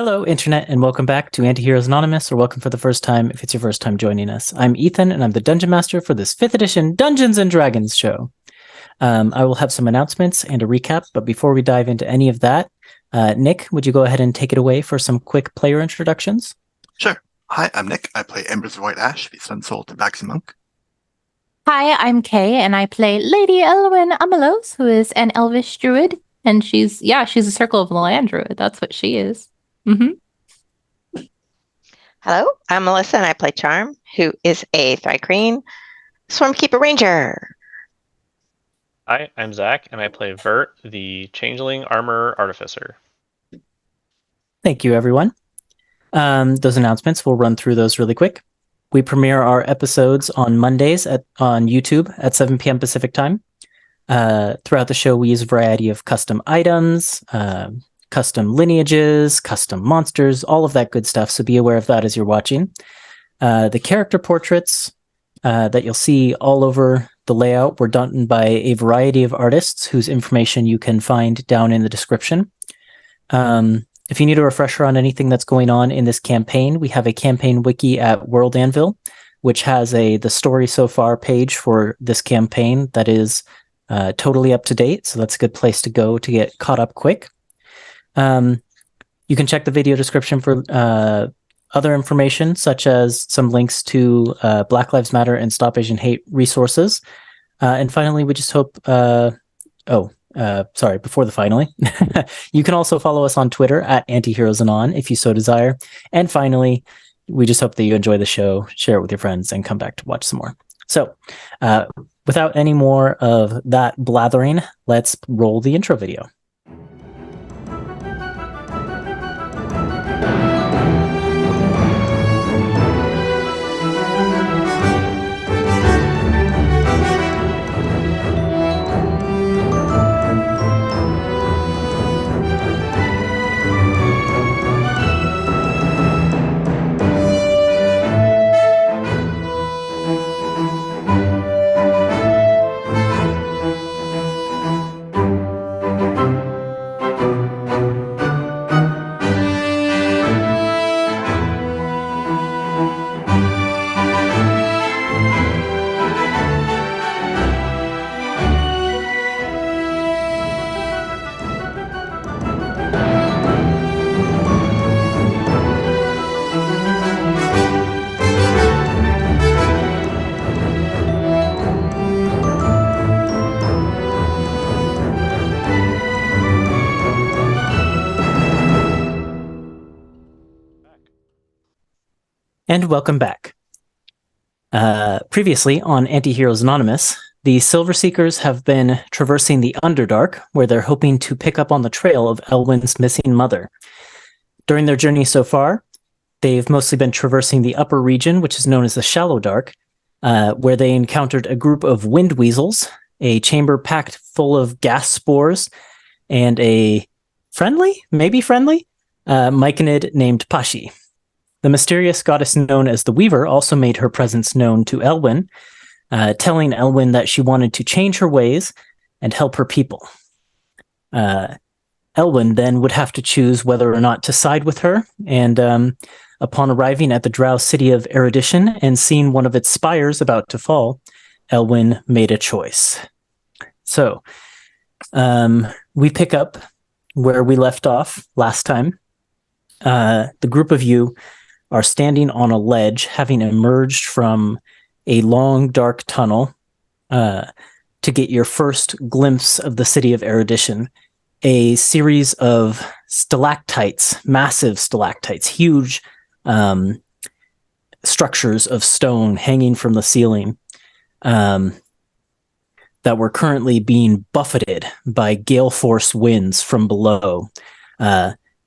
Hello, Internet, and welcome back to Antiheroes Anonymous, or welcome for the first time if it's your first time joining us. I'm Ethan, and I'm the Dungeon Master for this 5th edition Dungeons & Dragons show. I will have some announcements and a recap, but before we dive into any of that, Nick, would you go ahead and take it away for some quick player introductions? Sure. Hi, I'm Nick. I play Embers of White Ash, the Sun Soul Tabaxi Monk. Hi, I'm Kay, and I play Lady Elwyn Amelos, who is an Elvish druid, and she's a Circle of the Land druid. That's what she is. Hello, I'm Melissa, and I play Charm, who is a Thri-Kreen Swarmkeeper Ranger. Hi, I'm Zach, and I play Vert, the Changeling Armor Artificer. Thank you, everyone. Those announcements, we'll run through those really quick. We premiere our episodes on Mondays on YouTube at 7 p.m. Pacific time. Throughout the show, we use a variety of custom items, custom lineages, custom monsters, all of that good stuff, so be aware of that as you're watching. The character portraits that you'll see all over the layout were done by a variety of artists whose information you can find down in the description. If you need a refresher on anything that's going on in this campaign, we have a campaign wiki at World Anvil, which has the story so far page for this campaign that is totally up to date, so that's a good place to go to get caught up quick. You can check the video description for other information, such as some links to Black Lives Matter and Stop Asian Hate resources. And finally, we just hope... before the finally, you can also follow us on Twitter at AntiheroesAnon if you so desire. And finally, we just hope that you enjoy the show, share it with your friends, and come back to watch some more. So, without any more of that blathering, let's roll the intro video. And welcome back. Previously on Antiheroes Anonymous, the Silver Seekers have been traversing the Underdark, where they're hoping to pick up on the trail of Elwyn's missing mother. During their journey so far, they've mostly been traversing the upper region, which is known as the Shallow Dark, where they encountered a group of wind weasels, a chamber packed full of gas spores, and a maybe friendly, myconid named Pashi. The mysterious goddess known as the Weaver also made her presence known to Elwyn, telling Elwyn that she wanted to change her ways and help her people. Elwyn then would have to choose whether or not to side with her, and upon arriving at the drow city of Erudition and seeing one of its spires about to fall, Elwyn made a choice. So, we pick up where we left off last time. The group of you are standing on a ledge, having emerged from a long, dark tunnel to get your first glimpse of the city of Erudition. A series of stalactites, massive stalactites, huge structures of stone hanging from the ceiling that were currently being buffeted by gale force winds from below.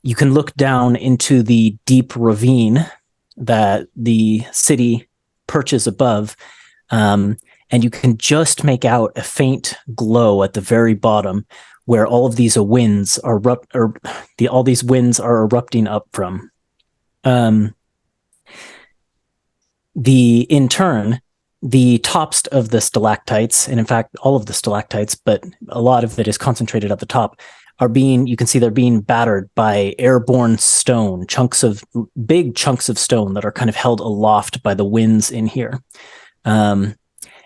You can look down into the deep ravine that the city perches above, and you can just make out a faint glow at the very bottom, where all of these winds are erupting up from. In turn, the tops of the stalactites, and in fact all of the stalactites, but a lot of it is concentrated at the top, you can see they're being battered by airborne stone, big chunks of stone that are kind of held aloft by the winds in here. And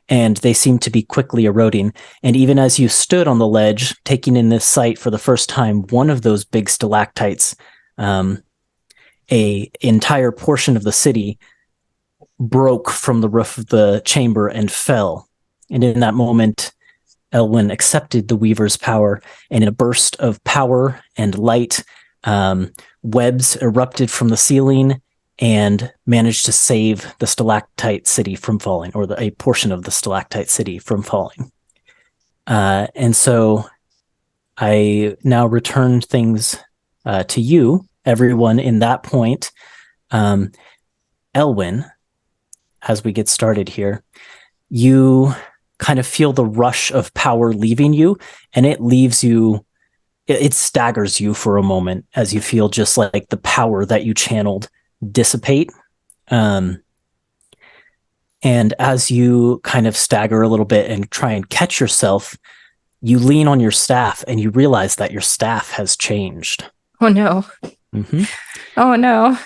they seem to be quickly eroding. And even as you stood on the ledge, taking in this sight for the first time, one of those big stalactites, a entire portion of the city broke from the roof of the chamber and fell. And in that moment, Elwyn accepted the Weaver's power, and in a burst of power and light, webs erupted from the ceiling and managed to save the stalactite city from falling, or a portion of the stalactite city from falling. And so I now return things to you, everyone, in that point. Elwyn, as we get started here, you kind of feel the rush of power leaving you, and it leaves you, it staggers you for a moment as you feel just like the power that you channeled dissipate. And as you kind of stagger a little bit and try and catch yourself, you lean on your staff and you realize that your staff has changed. Oh no. Mm-hmm. Oh no.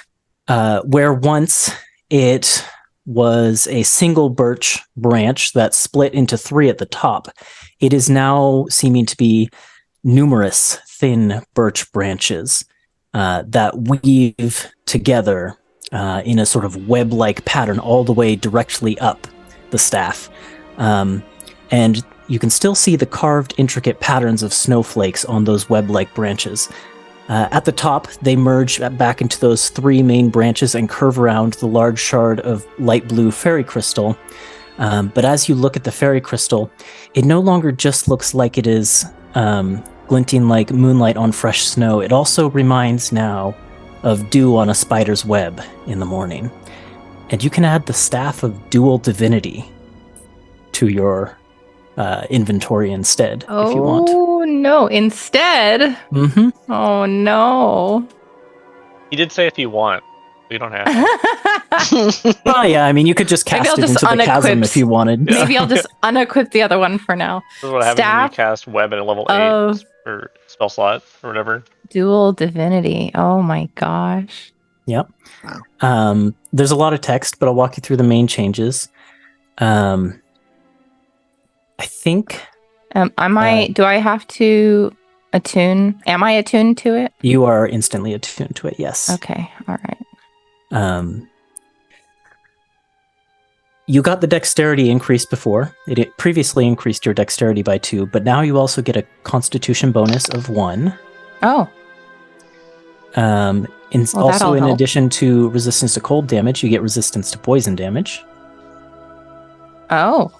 Where once it was a single birch branch that split into 3 at the top, it is now seeming to be numerous thin birch branches that weave together in a sort of web-like pattern all the way directly up the staff. And you can still see the carved, intricate patterns of snowflakes on those web-like branches. At the top, they merge back into those 3 main branches and curve around the large shard of light blue fairy crystal. But as you look at the fairy crystal, it no longer just looks like it is glinting like moonlight on fresh snow. It also reminds now of dew on a spider's web in the morning. And you can add the Staff of Dual Divinity to your inventory instead, if you want. Oh no, instead? Mm-hmm. Oh no. He did say if you want. You don't have to. Oh yeah, I mean, you could just Maybe cast I'll it just into the chasm unequip- if you wanted. Yeah. Maybe I'll just unequip the other one for now. This is what happens when you Staff cast web at a level 8 of- or spell slot or whatever. Dual divinity. Oh my gosh. Yep. Wow. There's a lot of text, but I'll walk you through the main changes. I think Do I have to attune? Am I attuned to it? you are instantly attuned to it, yes. Okay. All right. You got the dexterity increase before. It previously increased your dexterity by 2, but now you also get a constitution bonus of 1. Oh. Also, that'll in help. addition to resistance to cold damage, you get resistance to poison damage. Oh.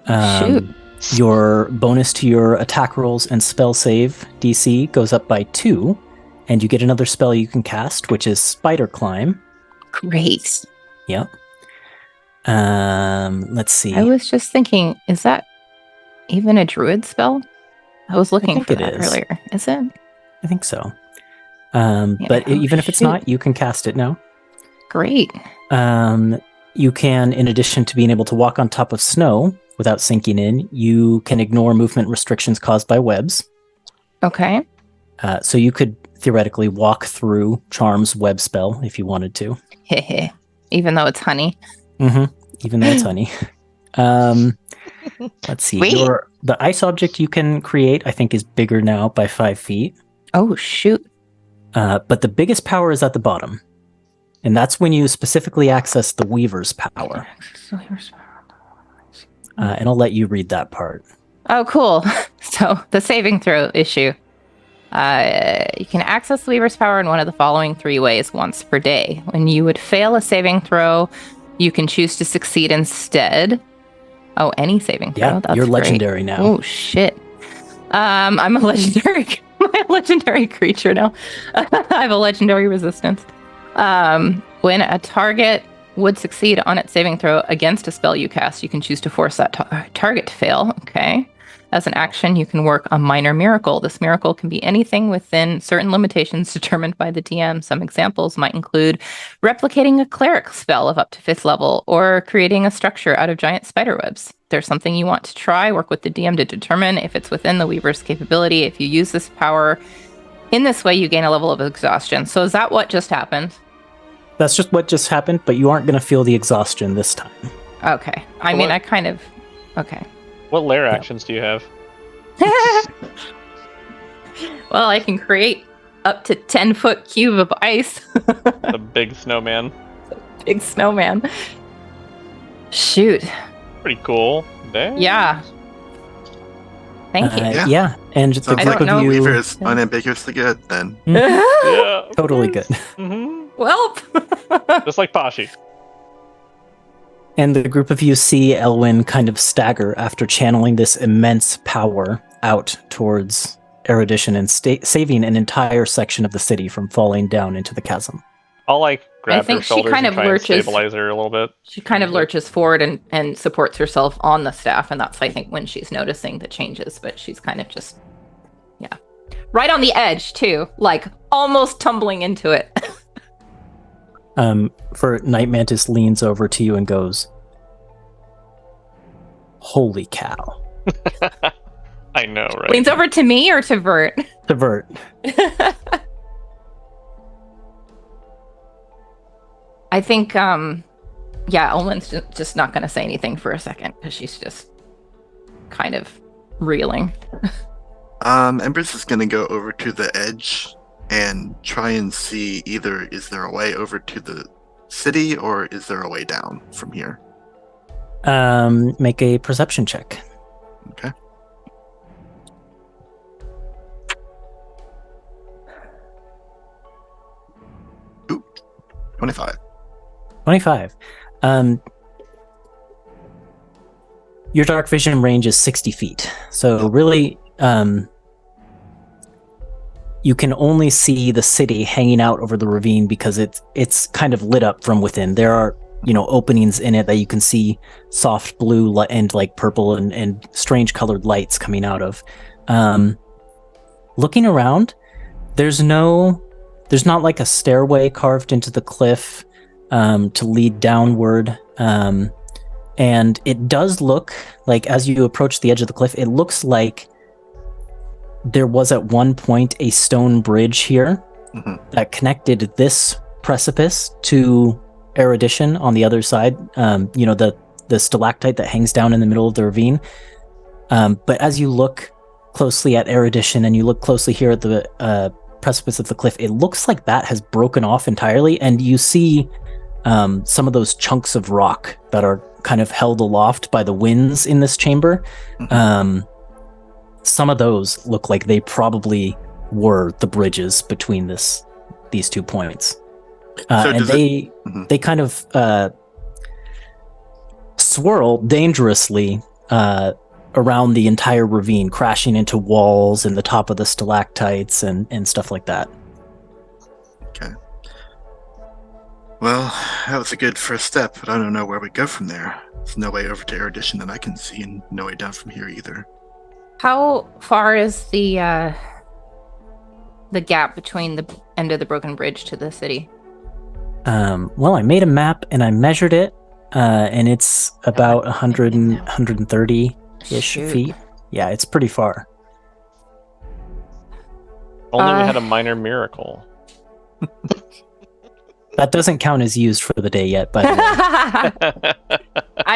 Shoot. Your bonus to your attack rolls and spell save DC goes up by 2, and you get another spell you can cast, which is Spider Climb. Great. Yep. Let's see. I was just thinking, is that even a druid spell? I was looking think for it that is. earlier. Is it? I think so. But even if it's shoot. not, you can cast it now. Great. You can, in addition to being able to walk on top of snow without sinking in, you can ignore movement restrictions caused by webs. Okay. So you could theoretically walk through Charm's web spell if you wanted to. Even though it's honey. Mm-hmm. Even though it's honey. Let's see. Sweet. The ice object you can create, I think, is bigger now by 5 feet. Oh, shoot. But the biggest power is at the bottom. And that's when you specifically access the Weaver's power. And I'll let you read that part. Oh, cool. So the saving throw issue. You can access the Weaver's power in one of the following 3 ways once per day. When you would fail a saving throw, you can choose to succeed instead. Oh, any saving throw. Yeah, That's you're great. legendary now. Oh shit. I'm a legendary I'm a legendary creature now. I have a legendary resistance. When a target would succeed on its saving throw against a spell you cast, you can choose to force that target to fail. Okay. As an action, you can work a minor miracle. This miracle can be anything within certain limitations determined by the DM. Some examples might include replicating a cleric spell of up to 5th level or creating a structure out of giant spider webs. there's something you want to try, work with the DM to determine if it's within the Weaver's capability. If you use this power in this way, you gain a level of exhaustion. So is that what just happened? That's just what just happened, but you aren't going to feel the exhaustion this time. Okay. I mean, I kind of... Okay. What lair actions do you have? Well, I can create up to 10-foot cube of ice. The big snowman. Big snowman. Shoot. Pretty cool. Damn. Yeah. Thank you. Yeah, and the Sounds I group don't of know. you... Weaver is unambiguously good then. Yeah. Totally good. Well. Just like Pashi. And the group of you see Elwyn kind of stagger after channeling this immense power out towards Erudition and saving an entire section of the city from falling down into the chasm. I'll grab think her she shoulders kind and of try and lurches. stabilize her a little bit. She kind of lurches forward and supports herself on the staff, and that's, I think, when she's noticing the changes, but she's kind of just, yeah. Right on the edge, too, almost tumbling into it. For Night Mantis leans over to you and goes, "Holy cow." I know, right? Leans over to me or to Vert? To Vert. I think, Elwyn's just not going to say anything for a second, because she's just kind of reeling. Embers is going to go over to the edge and try and see either is there a way over to the city or is there a way down from here? Make a perception check. Okay. Ooh, 25. 25. Your dark vision range is 60 feet. So really, you can only see the city hanging out over the ravine because it's kind of lit up from within. There are, openings in it that you can see soft blue and purple and strange colored lights coming out of. Looking around, there's not like a stairway carved into the cliff to lead downward. And it does look like, as you approach the edge of the cliff, it looks like there was at one point a stone bridge here that connected this precipice to Erudition on the other side. The stalactite that hangs down in the middle of the ravine. But as you look closely at Erudition and you look closely here at the precipice of the cliff, it looks like that has broken off entirely, and you see some of those chunks of rock that are kind of held aloft by the winds in this chamber. Some of those look like they probably were the bridges between these 2 points. And they kind of swirl dangerously around the entire ravine, crashing into walls and the top of the stalactites and stuff like that. Okay. Well, that was a good first step, but I don't know where we go from there. There's no way over to Erudition that I can see, and no way down from here either. How far is the gap between the end of the broken bridge to the city? Well, I made a map and I measured it, and it's about 130-ish feet. Yeah, it's pretty far. Only we had a minor miracle. That doesn't count as used for the day yet, but I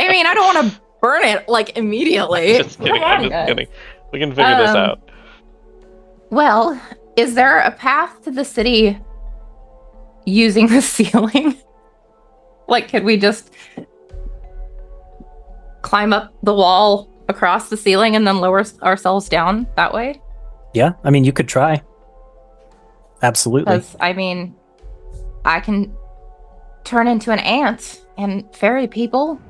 mean, I don't want to burn it immediately. Just kidding. Come on, I'm just guys. kidding. We can figure this out. Well, is there a path to the city using the ceiling? Could we just climb up the wall across the ceiling and then lower ourselves down that way? yeah, I mean, you could try. Absolutely. Because, I mean, I can turn into an ant and ferry people.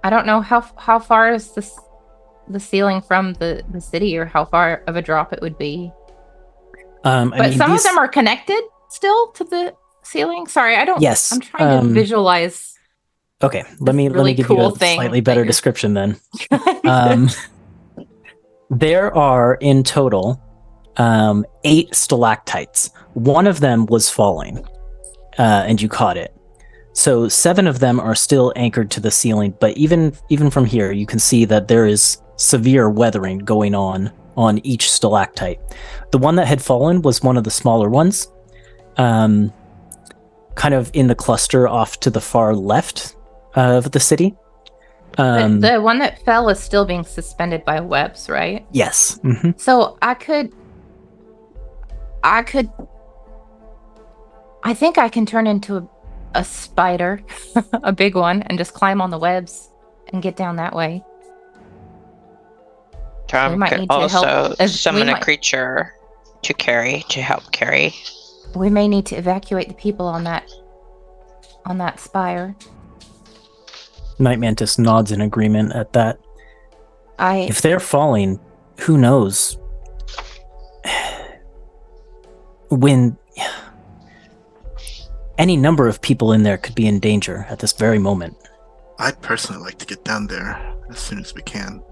I don't know how far is the ceiling from the city, or how far of a drop it would be. But some of them are connected still to the ceiling. Sorry, I don't. Yes. I'm trying to visualize. Okay, let me really give cool you a thing slightly that better you're- description then. There are in total 8 stalactites. One of them was falling, and you caught it. So 7 of them are still anchored to the ceiling, but even from here, you can see that there is severe weathering going on each stalactite. The one that had fallen was one of the smaller ones, kind of in the cluster off to the far left of the city. But the one that fell is still being suspended by webs, right? Yes. Mm-hmm. So I think I can turn into a spider, a big one, and just climb on the webs and get down that way. Tom might could need to help also as- we summon a might- creature to help carry. We may need to evacuate the people on that spire. Night Mantis nods in agreement at that. If they're falling, who knows? When any number of people in there could be in danger at this very moment. I'd personally like to get down there as soon as we can.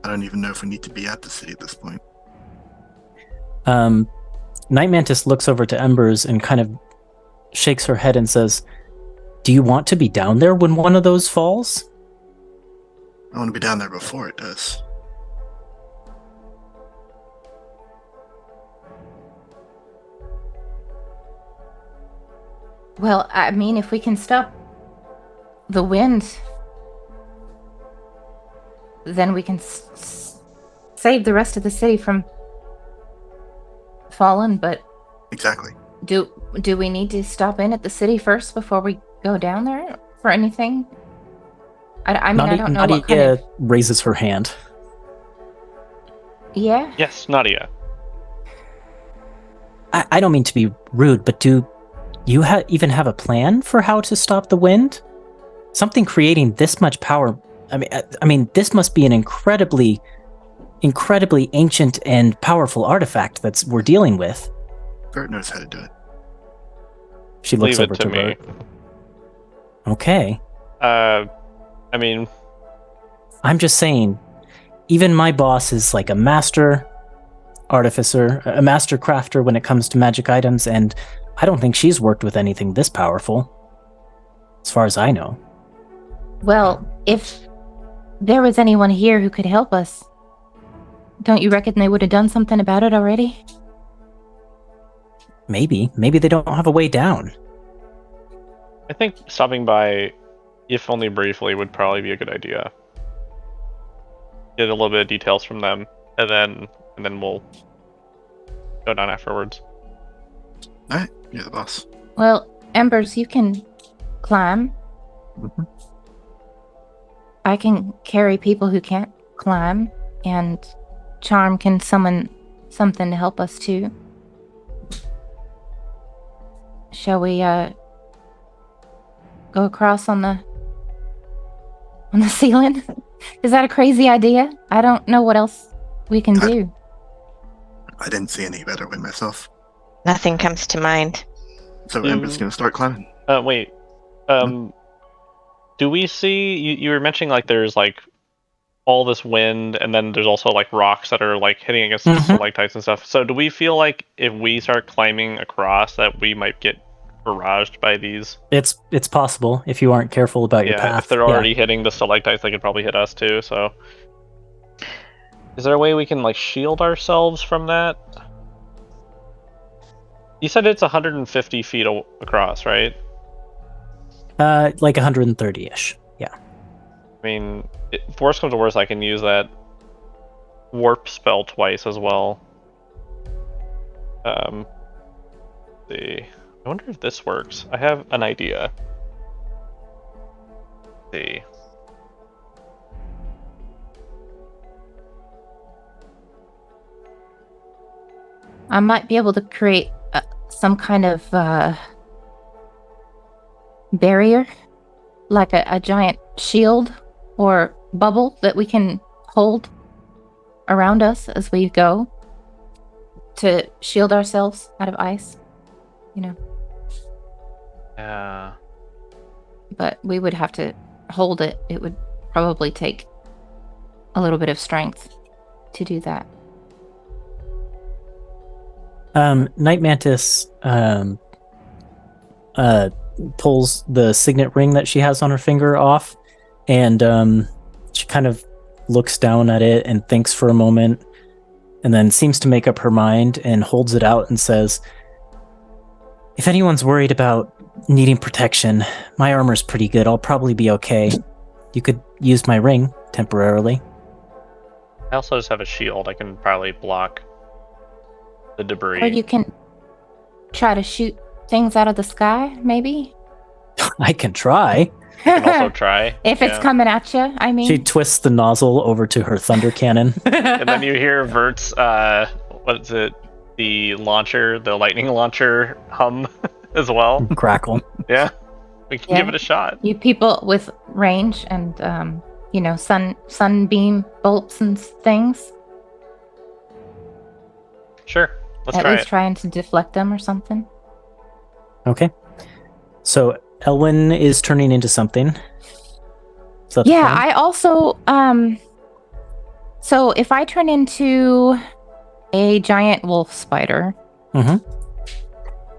I don't even know if we need to be at the city at this point. Night Mantis looks over to Embers and kind of shakes her head and says, "Do you want to be down there when one of those falls?" I want to be down there before it does. Well, I mean, if we can stop the wind, then we can save the rest of the city from falling. But Exactly. do we need to stop in at the city first before we go down there for anything? I mean, I don't know what kind of... raises her hand. Yeah? Yes, Nadia. I don't mean to be rude, but do you even have a plan for how to stop the wind? Something creating this much power. I mean, this must be an incredibly ancient and powerful artifact we're dealing with. Bert knows how to do it. She looks Leave over it to me. Bert. Okay. I mean, I'm just saying, even my boss is like a master artificer, a master crafter when it comes to magic items, and I don't think she's worked with anything this powerful, as far as I know. Well, if there was anyone here who could help us, don't you reckon they would have done something about it already? Maybe they don't have a way down. I think stopping by, if only briefly, would probably be a good idea. Get a little bit of details from them, and then we'll go down afterwards. Alright, you're the boss. Well, Embers, you can climb. Mhm. I can carry people who can't climb, and Charm can summon something to help us too. Shall we go across on the ceiling? Is that a crazy idea? I don't know what else we can do. I didn't see any better way myself. Nothing comes to mind. So Mm. Ember's gonna start climbing. Wait. Do we see... You were mentioning, like, there's, like, all this wind, and then there's also, like, rocks that are, like, hitting against the stalactites and stuff. So do we feel like if we start climbing across that we might get barraged by these? It's possible if you aren't careful about your path. If they're already hitting the stalactites, they could probably hit us too, so... Is there a way we can, like, shield ourselves from that? You said it's 150 feet across, right? Like 130-ish. Yeah. I mean, if worst comes to worst, I can use that warp spell twice as well. See. I wonder if this works. I have an idea. See. I might be able to create some kind of barrier, like a giant shield or bubble that we can hold around us as we go to shield ourselves out of ice, you know. Yeah. But we would have to hold it. It would probably take a little bit of strength to do that. Night Mantis pulls the signet ring that she has on her finger off, and she kind of looks down at it and thinks for a moment, and then seems to make up her mind and holds it out and says, "If anyone's worried about needing protection, my armor's pretty good. I'll probably be okay. You could use my ring temporarily." I also just have a shield. I can probably block the debris. Or you can try to shoot things out of the sky, maybe? I can try. I can also try. If it's coming at you, I mean. She twists the nozzle over to her thunder cannon. And then you hear Vert's, what is it? The launcher, the lightning launcher hum as well. Crackle. Yeah. We can give it a shot. You people with range and, sunbeam bolts and things. Sure. Let's At try least it. trying to deflect them or something. Okay. So Elwyn is turning into something. Is that the Yeah, plan? I also, so if I turn into a giant wolf spider. Mhm.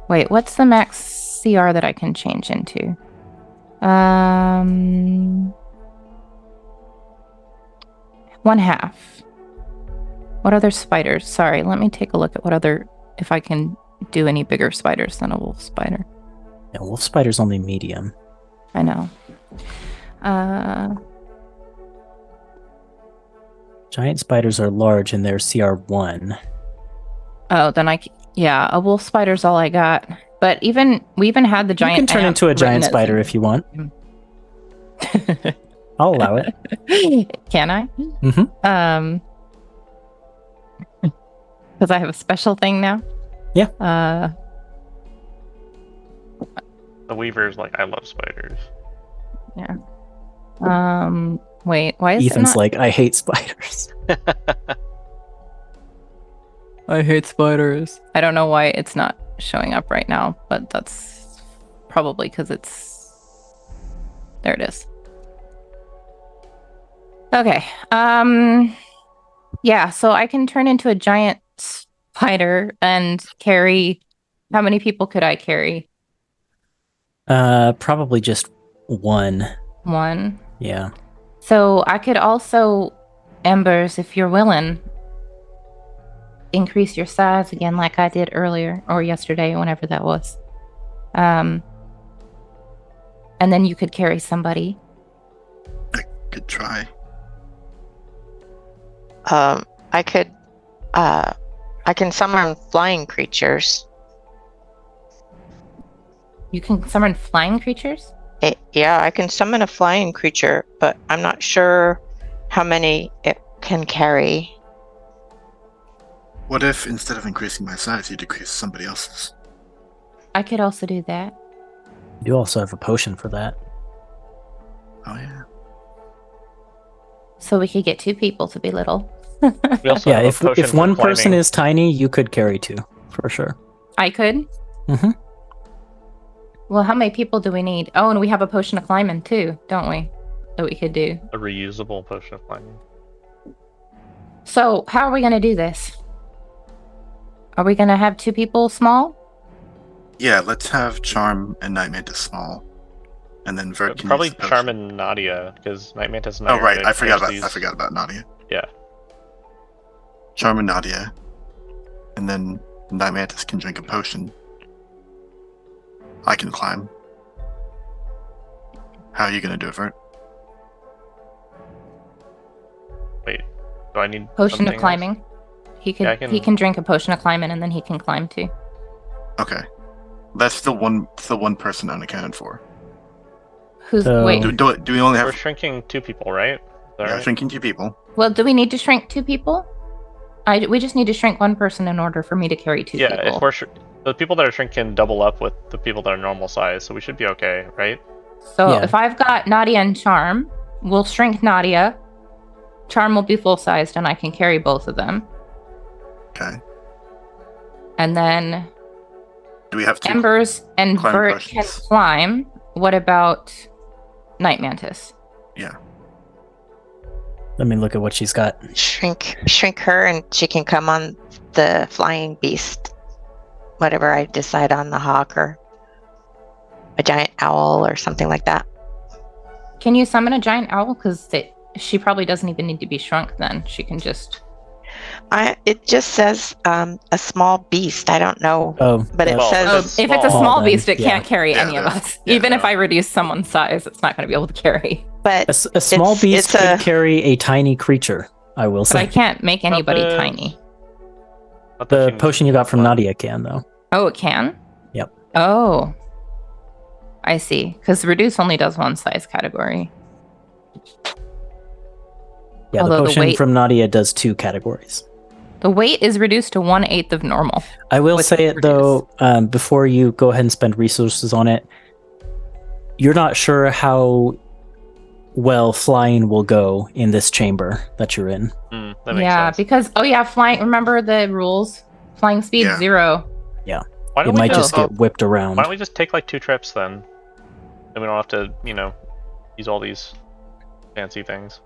Wait, what's the max CR that I can change into? 1/2. What other spiders? Sorry, let me take a look at if I can do any bigger spiders than a wolf spider. Yeah, wolf spider's only medium. I know. Giant spiders are large and they're CR1. Oh, then a wolf spider's all I got. But we even had the giant. You can turn ant into a giant written as- spider if you want. I'll allow it. Can I? Mm-hmm. Because I have a special thing now. Yeah. The Weaver's like, I love spiders. Yeah. Wait, why is Ethan's it not? like, I hate spiders. I hate spiders. I don't know why it's not showing up right now, but that's probably because it's... There it is. Okay. Yeah, so I can turn into a giant spider and carry... How many people could I carry? Probably just one. One. Yeah. So I could also, Embers, if you're willing, increase your size again like I did earlier or yesterday, whenever that was. And then you could carry somebody. I could try. I can summon flying creatures. You can summon flying creatures? Yeah, I can summon a flying creature, but I'm not sure how many it can carry. What if instead of increasing my size, you decrease somebody else's? I could also do that. You also have a potion for that. Oh yeah. So we could get 2 people to be little. We also Yeah, have a if potion for one person climbing. is tiny, you could carry 2, for sure. I could? Mm-hmm. Well, how many people do we need? Oh, and we have a potion of climbing too, don't we? That we could do. A reusable potion of climbing. So, how are we going to do this? Are we going to have 2 people small? Yeah, let's have Charm and Night Mantis small. And then Vert can Probably use the potion. Charm and Nadia, because Night Mantis and I Oh are right, gonna I forgot use about Nadia. Yeah. Charm and Nadia. And then Night Mantis can drink a potion. I can climb. How are you gonna do it, Vert? Wait, do I need Potion something of else? climbing. He could Yeah, I can- he can drink a potion of climbing and then he can climb too. Okay. That's still one person unaccounted for. Who's So- wait? Do we only We're have shrinking 2 people, right? Is that yeah, right? shrinking 2 people? Well, do we need to shrink 2 people? We just need to shrink 1 person in order for me to carry 2 Yeah, people. if we're the people that are shrink can double up with the people that are normal size, so we should be okay, right? So Yeah. if I've got Nadia and Charm, we'll shrink Nadia. Charm will be full sized and I can carry both of them. Okay. And then Do we have 2? Embers and climb Vert can potions. climb. What about Night Mantis? Yeah. Let me look at what she's got. Shrink her, and she can come on the flying beast. Whatever I decide on, the hawk or a giant owl or something like that. Can you summon a giant owl? Because she probably doesn't even need to be shrunk then. She can just... It just says a small beast. I don't know. Oh, But it Well, says if it's a small, small then, beast, it yeah. can't carry Yeah, any of yeah. us. Yeah, Even if no. I reduce someone's size, it's not going to be able to carry. but a small beast it's could carry a tiny creature. I will But I say. can't make anybody the- tiny. Not that The she needs potion to you be got from fun. Nadia can though. Oh, it can? Yep. Oh. I see. Because reduce only does one size category. Yeah, Although the the potion weight- from Nadia does 2 categories. The weight is reduced to 1/8 of normal. I will With say it though, before you go ahead and spend resources on it, you're not sure how well flying will go in this chamber that you're in. That makes Yeah, sense. because flying. Remember the rules? Flying speed Yeah. 0. Why It don't we might just Oh. get whipped around. Why don't we just take like 2 trips then? Then we don't have to, use all these fancy things.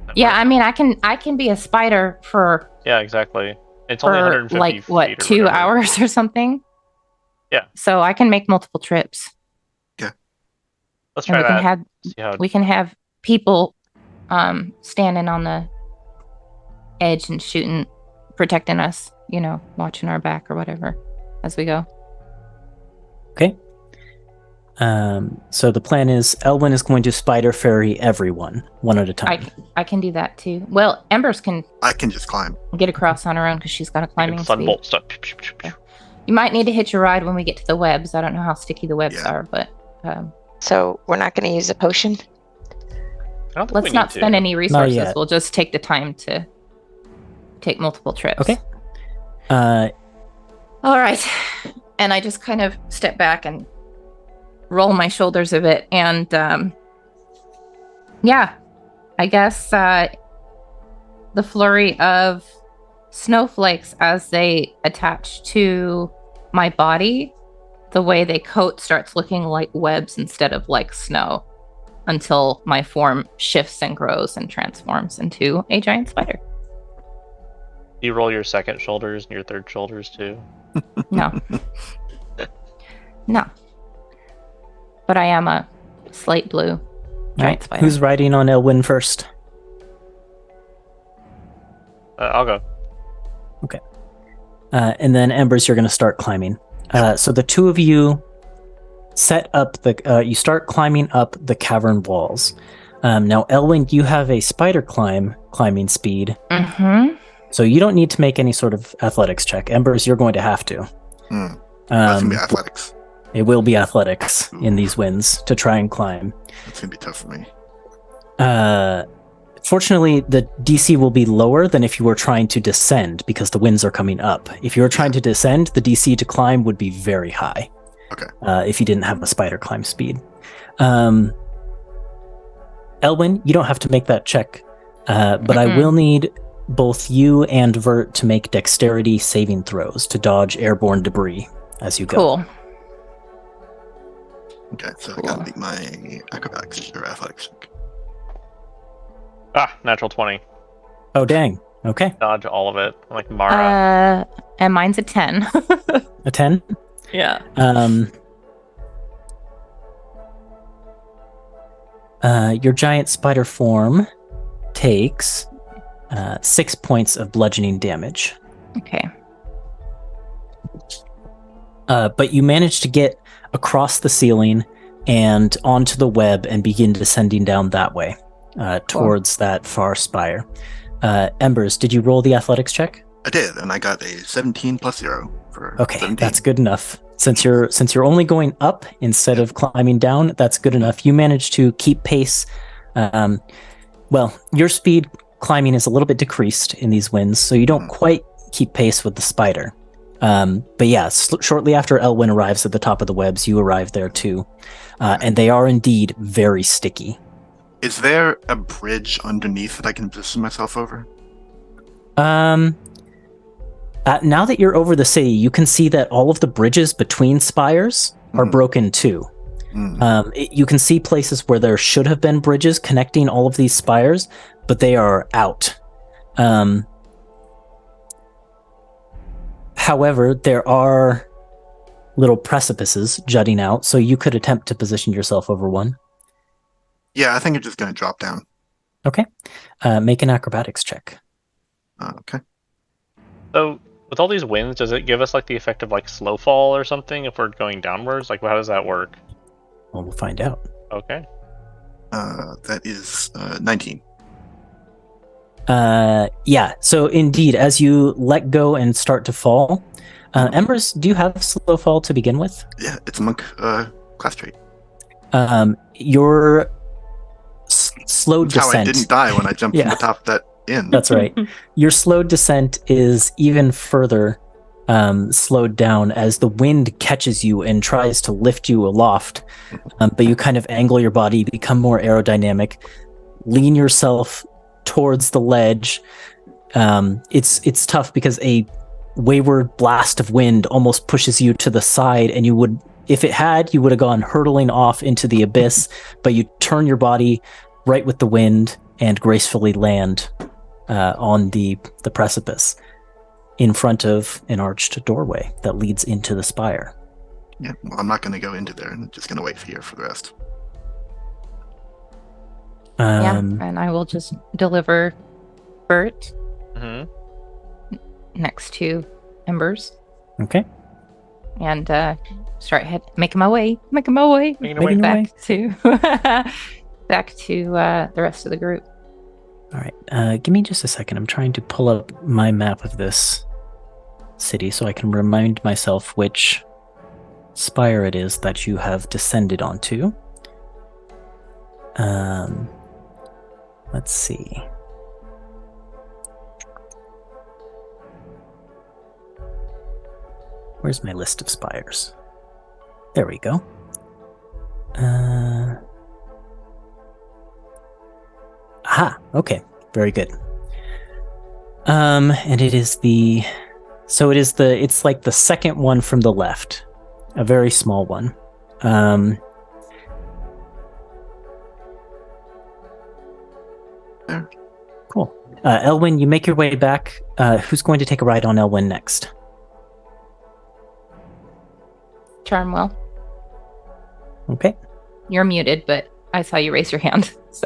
That Yeah, work. I mean, I can be a spider for Yeah, exactly. It's only for 150 like feet what or 2 whatever. hours or something. Yeah. So I can make multiple trips, Let's and try we can that. have See how. we can have people standing on the edge and shooting, protecting us. Watching our back or whatever as we go. Okay. So the plan is Elwyn is going to spider ferry everyone one at a time. I can do that too. Well, Embers can I can just climb. get across on her own because she's got a climbing speed. Sunbolt stuff. You might need to hitch a ride when we get to the webs. I don't know how sticky the webs Yeah. are, but so we're not going to use a potion. I don't think let's we not need to. spend any resources. yet. We'll just take the time to take multiple trips. Okay. All right. And I just kind of step back and roll my shoulders a bit. And I guess the flurry of snowflakes as they attach to my body, the way they coat starts looking like webs instead of like snow until my form shifts and grows and transforms into a giant spider. You roll your second shoulders and your third shoulders too. No. No. But I am a slate blue giant Right. spider. Who's riding on Elwyn first? I'll go. And then Embers, you're going to start climbing. So the two of you set up you start climbing up the cavern walls. Now, Elwyn, you have a spider climbing speed, Mm-hmm. so you don't need to make any sort of athletics check. Embers, you're going to have to. That's gonna be athletics. It will be athletics in these winds to try and climb. That's gonna be tough for me. Fortunately, the DC will be lower than if you were trying to descend because the winds are coming up. If you were trying to descend, the DC to climb would be very high. Okay. If you didn't have a spider climb speed. Elwyn, you don't have to make that check, but I will need both you and Vert to make dexterity saving throws to dodge airborne debris as you go. Cool. Okay, so I Cool. gotta make my acrobatics or athletics check. Natural 20. Oh, dang. Okay. Dodge all of it. Like Mara. And mine's a 10. A 10? Yeah. Your giant spider form takes 6 points of bludgeoning damage. Okay. But you manage to get across the ceiling and onto the web and begin descending down that way towards that far spire. Embers, did you roll the athletics check? I did, and I got a 17 plus 0 for Okay, 17. that's good enough. Since you're only going up instead of climbing down, that's good enough. You manage to keep pace. Well, your speed climbing is a little bit decreased in these winds, so you don't quite keep pace with the spider. But yeah, shortly after Elwyn arrives at the top of the webs, you arrive there too. And they are indeed very sticky. Is there a bridge underneath that I can position myself over? Now that you're over the city, you can see that all of the bridges between spires are broken too. You can see places where there should have been bridges connecting all of these spires, but they are out. However, there are little precipices jutting out, so you could attempt to position yourself over one. Yeah, I think I'm just going to drop down. Okay. Make an acrobatics check. Okay. So with all these winds, does it give us like the effect of like slow fall or something if we're going downwards? Like, how does that work? Well, we'll find out. Okay. That is 19. Yeah, so indeed, as you let go and start to fall, Embers, do you have slow fall to begin with? Yeah, it's a monk class trait. Your slow That's how I descent. didn't die when I jumped from Yeah. the top of that inn. That's right. Your slow descent is even further slowed down as the wind catches you and tries to lift you aloft. But you kind of angle your body, become more aerodynamic, lean yourself towards the ledge. It's tough because a wayward blast of wind almost pushes you to the side, and you would, if it had, you would have gone hurtling off into the abyss, but you turn your body right with the wind and gracefully land on the precipice in front of an arched doorway that leads into the spire. Yeah, well, I'm not going to go into there. I'm just going to wait here for the rest. Yeah, and I will just deliver Bert Mm-hmm. next to Embers Okay. and start making my way Making your way. back to the rest of the group. All right. Give me just a second. I'm trying to pull up my map of this city so I can remind myself which spire it is that you have descended onto. Let's see. Where's my list of spires? There we go. Aha, okay. Very good. And it is it's like the second one from the left. A very small one. There. Cool. Elwyn, you make your way back. Who's going to take a ride on Elwyn next? Charmwell, Okay. you're muted, but I saw you raise your hand, so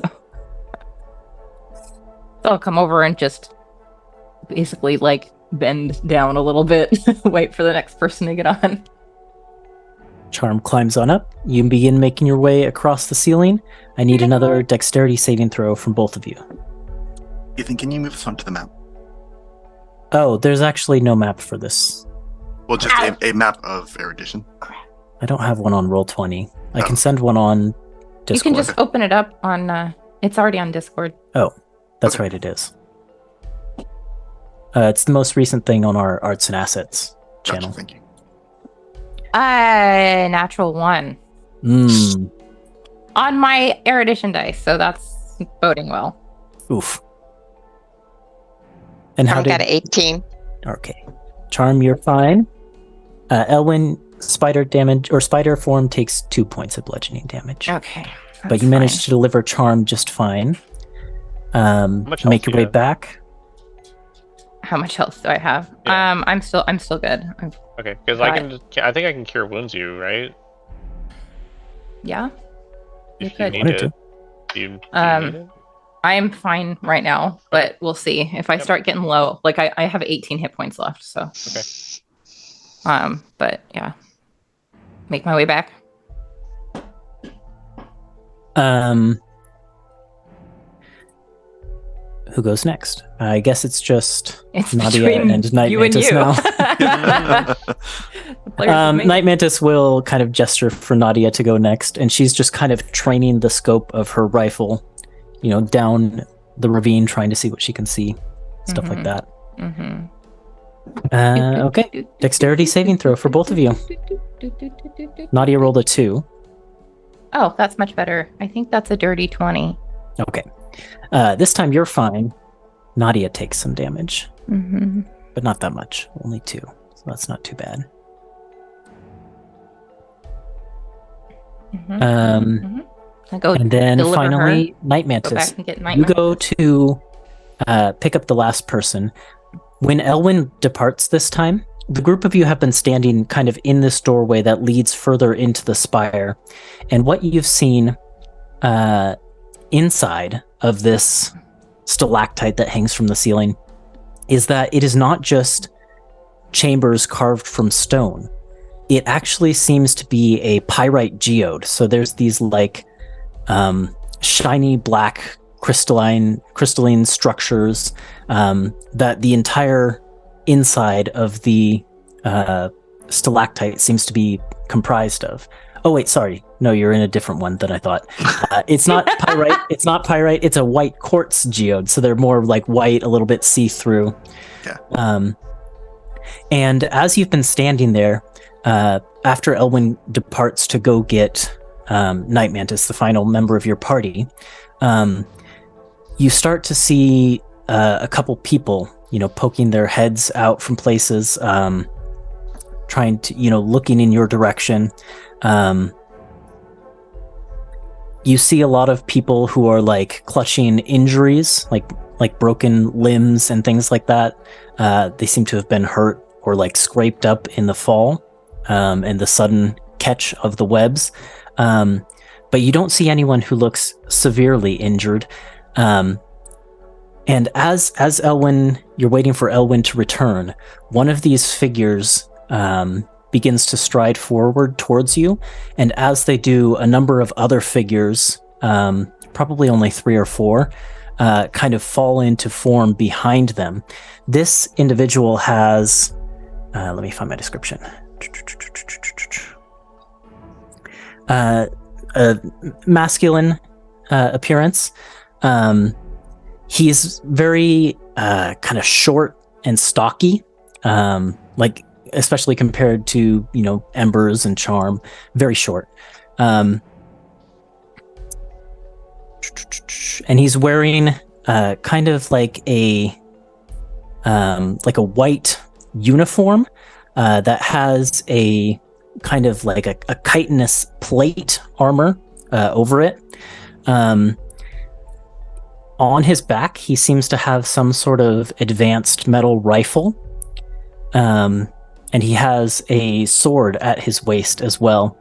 I'll come over and just basically like bend down a little bit, wait for the next person to get on. Charm climbs on up. You begin making your way across the ceiling. I need another dexterity saving throw from both of you. Ethan, can you move us onto the map? Oh, there's actually no map for this. Well, just a map of Erudition. I don't have one on Roll20. I can Oh. send one on Discord. You can just open it up on. It's already on Discord. That's Okay. right, it is. It's the most recent thing on our Arts and Assets Gotcha, channel. thank you. Natural 1 on my Erudition dice, so that's boding well. Oof. And how I got did... an 18. Okay. Charm, you're fine. Elwyn, spider form takes 2 points of bludgeoning damage. Okay, But you managed to deliver Charm just fine. much Make health your do way you have? back. How much health do I have? Yeah. I'm still good. Okay, because Got I think I can cure wounds you, right? Yeah, You If you could. need Wanted it. to. Do you need it? I am fine right now, but we'll see if I Yep. start getting low. Like I have 18 hit points left, so Okay. but yeah, make my way back. Who goes next? I guess it's just It's Nadia between and Night you and Mantis you. now. The players have made- Night Mantis will kind of gesture for Nadia to go next, and she's just kind of training the scope of her rifle, down the ravine, trying to see what she can see, stuff like Mhm. that. Mhm. Okay, dexterity saving throw for both of you. Nadia rolled a 2. Oh, that's much better. I think that's a dirty 20. Okay, this time you're fine. Nadia takes some damage, Mm-hmm. but not that much, only 2, so that's not too bad. I go And then deliver finally, Night her, go Mantis. back and get Night You Mantis. go to pick up the last person. When Elwyn departs this time, the group of you have been standing kind of in this doorway that leads further into the spire, and what you've seen inside of this stalactite that hangs from the ceiling is that it is not just chambers carved from stone. It actually seems to be a pyrite geode. So there's these like shiny black crystalline structures that the entire inside of the stalactite seems to be comprised of. Oh wait, sorry. No, you're in a different one than I thought. It's not pyrite. It's not pyrite. It's a white quartz geode. So they're more like white, a little bit see-through. Yeah. And as you've been standing there, after Elwyn departs to go get Night Mantis, the final member of your party, you start to see a couple people, poking their heads out from places, trying to, looking in your direction. You see a lot of people who are like clutching injuries, like broken limbs and things like that. They seem to have been hurt or like scraped up in the fall and the sudden catch of the webs. But you don't see anyone who looks severely injured. And as Elwyn, you're waiting for Elwyn to return, one of these figures begins to stride forward towards you. And as they do, a number of other figures, probably only 3 or 4, kind of fall into form behind them. This individual has, let me find my description. A masculine appearance. He's very kind of short and stocky, like especially compared to Embers and Charm, very short. And he's wearing kind of like a white uniform that has a kind of like a chitinous plate armor over it. On his back, he seems to have some sort of advanced metal rifle. And he has a sword at his waist as well.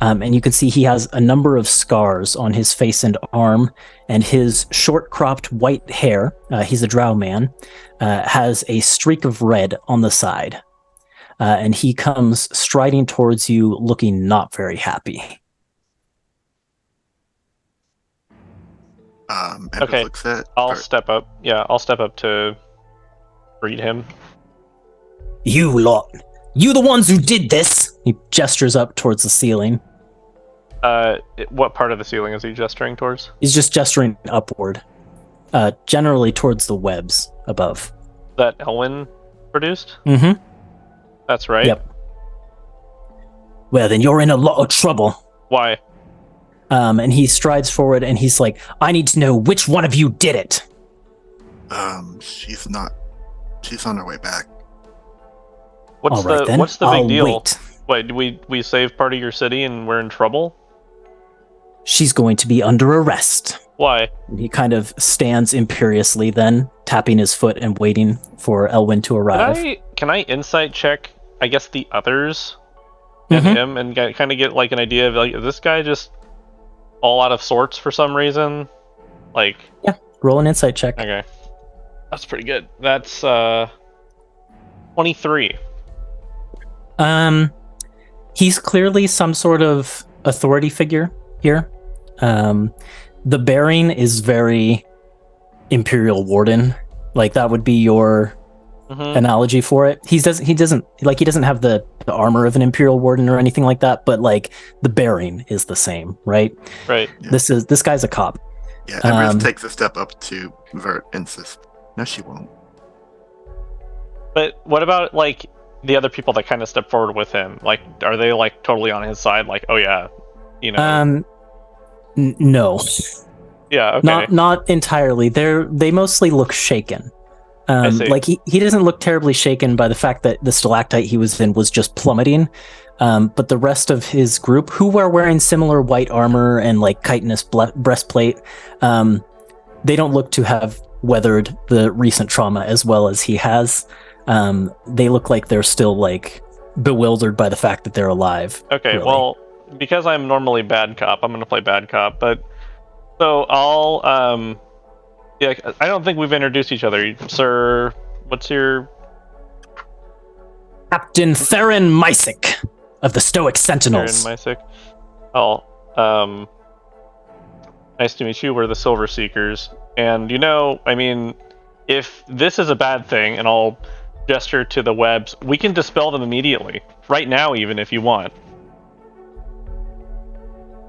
And you can see he has a number of scars on his face and arm, and his short-cropped white hair, he's a drow man, has a streak of red on the side. And he comes striding towards you looking not very happy. Okay, looks at, I'll step up. Yeah, I'll step up to greet him. You lot! You the ones who did this! He gestures up towards the ceiling. What part of the ceiling is he gesturing towards? He's just gesturing upward. Generally towards the webs above. That Elwyn produced? Mm-hmm. That's right? Yep. Well, then you're in a lot of trouble. Why? And he strides forward and he's like, I need to know which one of you did it. She's on her way back. What's the big deal? Wait, we saved part of your city and we're in trouble? She's going to be under arrest. Why? And he kind of stands imperiously then, tapping his foot and waiting for Elwyn to arrive. Can I insight check, I guess, the others and him and kind of get like an idea of like, is this guy just all out of sorts for some reason? Like, yeah, roll an insight check. Okay. That's pretty good. That's 23. He's clearly some sort of authority figure here. The bearing is very Imperial Warden. Like that would be your analogy for it. He doesn't have the armor of an Imperial Warden or anything like that, but like the bearing is the same, right? Right. Yeah. This guy's a cop. Yeah, Embers takes a step up to Vert and says, no, she won't. But what about like the other people that kind of step forward with him? Like, are they like totally on his side? Like, oh yeah, No. Yeah. Okay. Not entirely. They mostly look shaken. I see. Like he doesn't look terribly shaken by the fact that the stalactite he was in was just plummeting. But the rest of his group, who are wearing similar white armor and like chitinous breastplate, they don't look to have weathered the recent trauma as well as he has. they look like they're still like bewildered by the fact that they're alive. Okay, really. well, because I'm normally bad cop, I'm gonna play bad cop. But so I'll yeah, I don't think we've introduced each other, sir. What's your Captain Theron Mysick of the Stoic Sentinels. Mysick? Oh, nice to meet you. We're the Silver Seekers, and I mean, if this is a bad thing, and I'll gesture to the webs, we can dispel them immediately, right now, even if you want.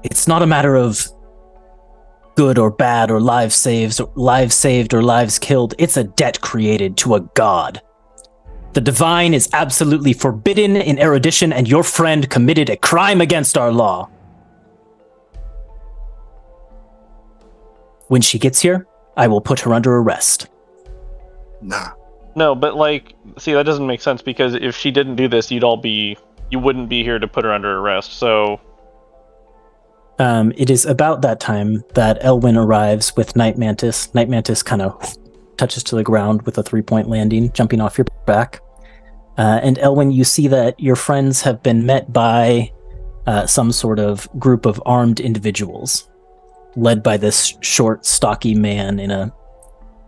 It's not a matter of good or bad or lives saved or lives killed. It's a debt created to a god. The divine is absolutely forbidden in Erudition, and your friend committed a crime against our law. When she gets here, I will put her under arrest. Nah. No, but see, that doesn't make sense, because if she didn't do this, you wouldn't be here to put her under arrest. So it is about that time that Elwyn arrives with Night Mantis. Night Mantis kind of touches to the ground with a 3-point landing, jumping off your back. And Elwyn, you see that your friends have been met by some sort of group of armed individuals, led by this short, stocky man in a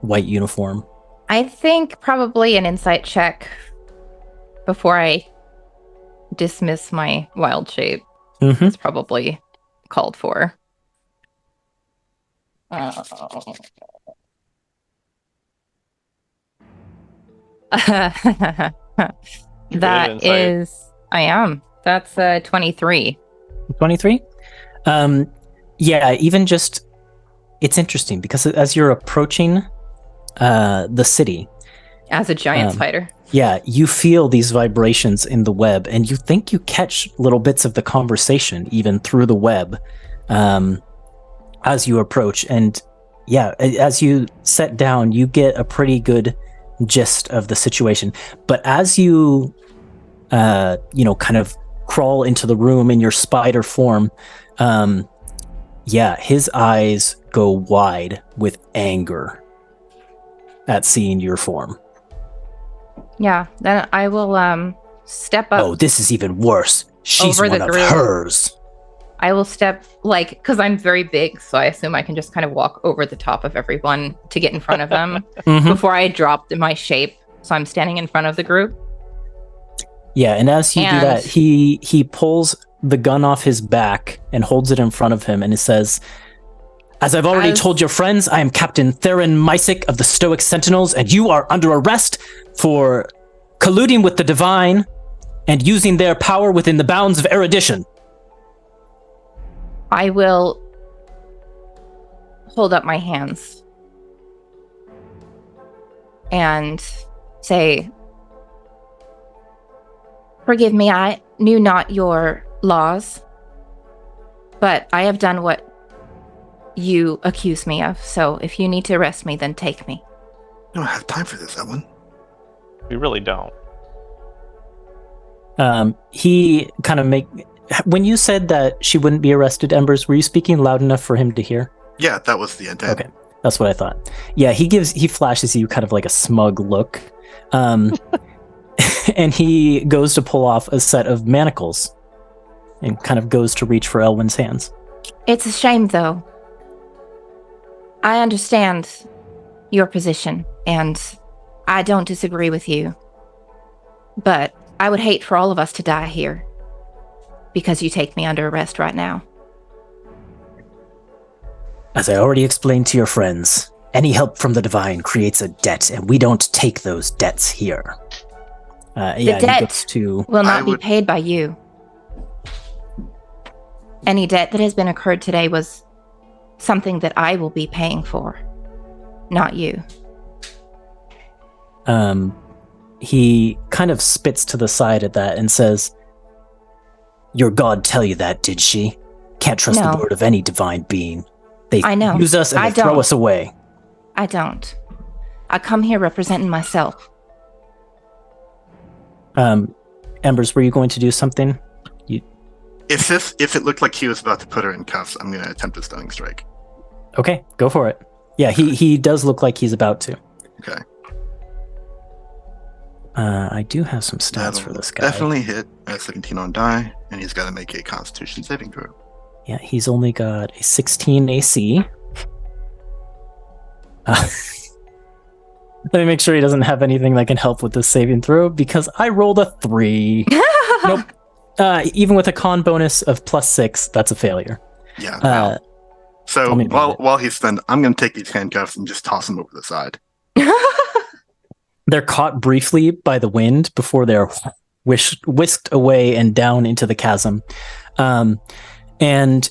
white uniform. I think probably an insight check before I dismiss my wild shape is probably called for. That is, I am. That's 23. 23? Yeah, even just, it's interesting because as you're approaching the city, as a giant spider, yeah, you feel these vibrations in the web, and you think you catch little bits of the conversation even through the web as you approach. And yeah, as you set down, you get a pretty good gist of the situation. But as you kind of crawl into the room in your spider form, yeah, his eyes go wide with anger at seeing your form. Yeah, then I will step up. Oh, this is even worse. She's over one the of group. hers. I will step, because I'm very big, so I assume I can just kind of walk over the top of everyone to get in front of them before I drop my shape. So I'm standing in front of the group. Yeah, and as you do that, he pulls the gun off his back and holds it in front of him, and it says, "As I've already told your friends, I am Captain Theron Mysick of the Stoic Sentinels, and you are under arrest for colluding with the divine and using their power within the bounds of Erudition." I will hold up my hands and say, "Forgive me, I knew not your laws, but I have done what you accuse me of, so if you need to arrest me, then take me." I don't have time for this, Elwyn. we really don't. He kind of when you said that she wouldn't be arrested, Embers, were you speaking loud enough for him to hear? Yeah, that was the intent. Okay, that's what I thought. Yeah, he flashes you kind of like a smug look, and he goes to pull off a set of manacles, and kind of goes to reach for Elwyn's hands. It's a shame, though. I understand your position, and I don't disagree with you. But I would hate for all of us to die here because you take me under arrest right now. As I already explained to your friends, any help from the divine creates a debt, and we don't take those debts here. The debt will not be paid by you. Any debt that has been incurred today was something that I will be paying for, not you. He kind of spits to the side at that and says, "Your god tell you that, did she? Can't trust the word of any divine being. They use us and they throw us away." I don't. I come here representing myself. Embers, were you going to do something? If it looked like he was about to put her in cuffs, I'm going to attempt a stunning strike. Okay, go for it. Yeah, he does look like he's about to. Okay. I do have some stats That'll for this guy. definitely hit at 17 on die, and he's got to make a Constitution saving throw. Yeah, he's only got a 16 AC. Let me make sure he doesn't have anything that can help with this saving throw, because I rolled a 3. Nope. Even with a con bonus of +6, that's a failure. Yeah. Wow. So Tell me about while he's stunned, I'm going to take these handcuffs and just toss him over the side. They're caught briefly by the wind before they're whisked away and down into the chasm. And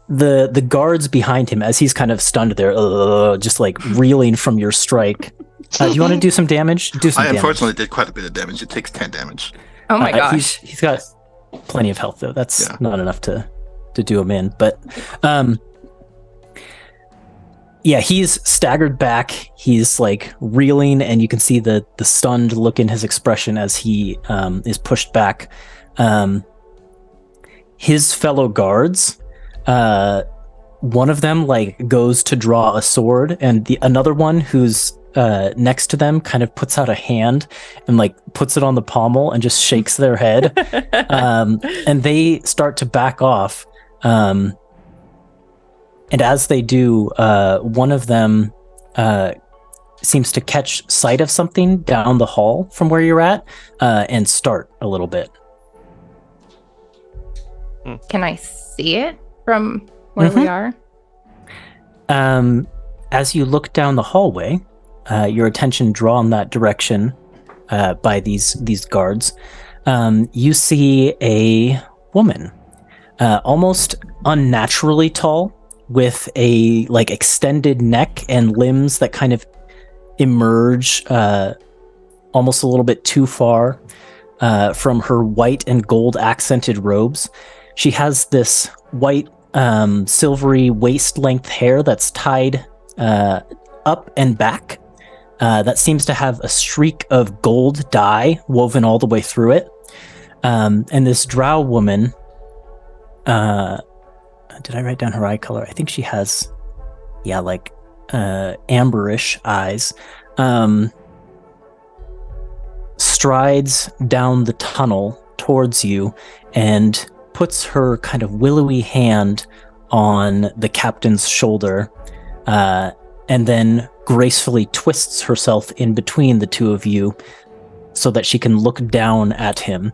the guards behind him, as he's kind of stunned there, just like reeling from your strike. Do you want to do some damage? Do some I damage. unfortunately did quite a bit of damage. It takes 10 damage. Oh my gosh. He's got plenty of health, though. That's Yeah. not enough to do him in. But yeah, he's staggered back. He's like reeling, and you can see the stunned look in his expression as he is pushed back. His fellow guards, one of them like goes to draw a sword, and another one who's next to them kind of puts out a hand and like puts it on the pommel and just shakes their head. And they start to back off. And as they do, one of them seems to catch sight of something down the hall from where you're at and start a little bit. Can I see it from where we are? As you look down the hallway, your attention drawn that direction by these guards, you see a woman, almost unnaturally tall, with a like extended neck and limbs that kind of emerge almost a little bit too far from her white and gold accented robes. She has this white silvery waist length hair that's tied up and back that seems to have a streak of gold dye woven all the way through it. And this drow woman, did I write down her eye color? I think she has, like amberish eyes. Strides down the tunnel towards you and puts her kind of willowy hand on the captain's shoulder, and then gracefully twists herself in between the two of you so that she can look down at him.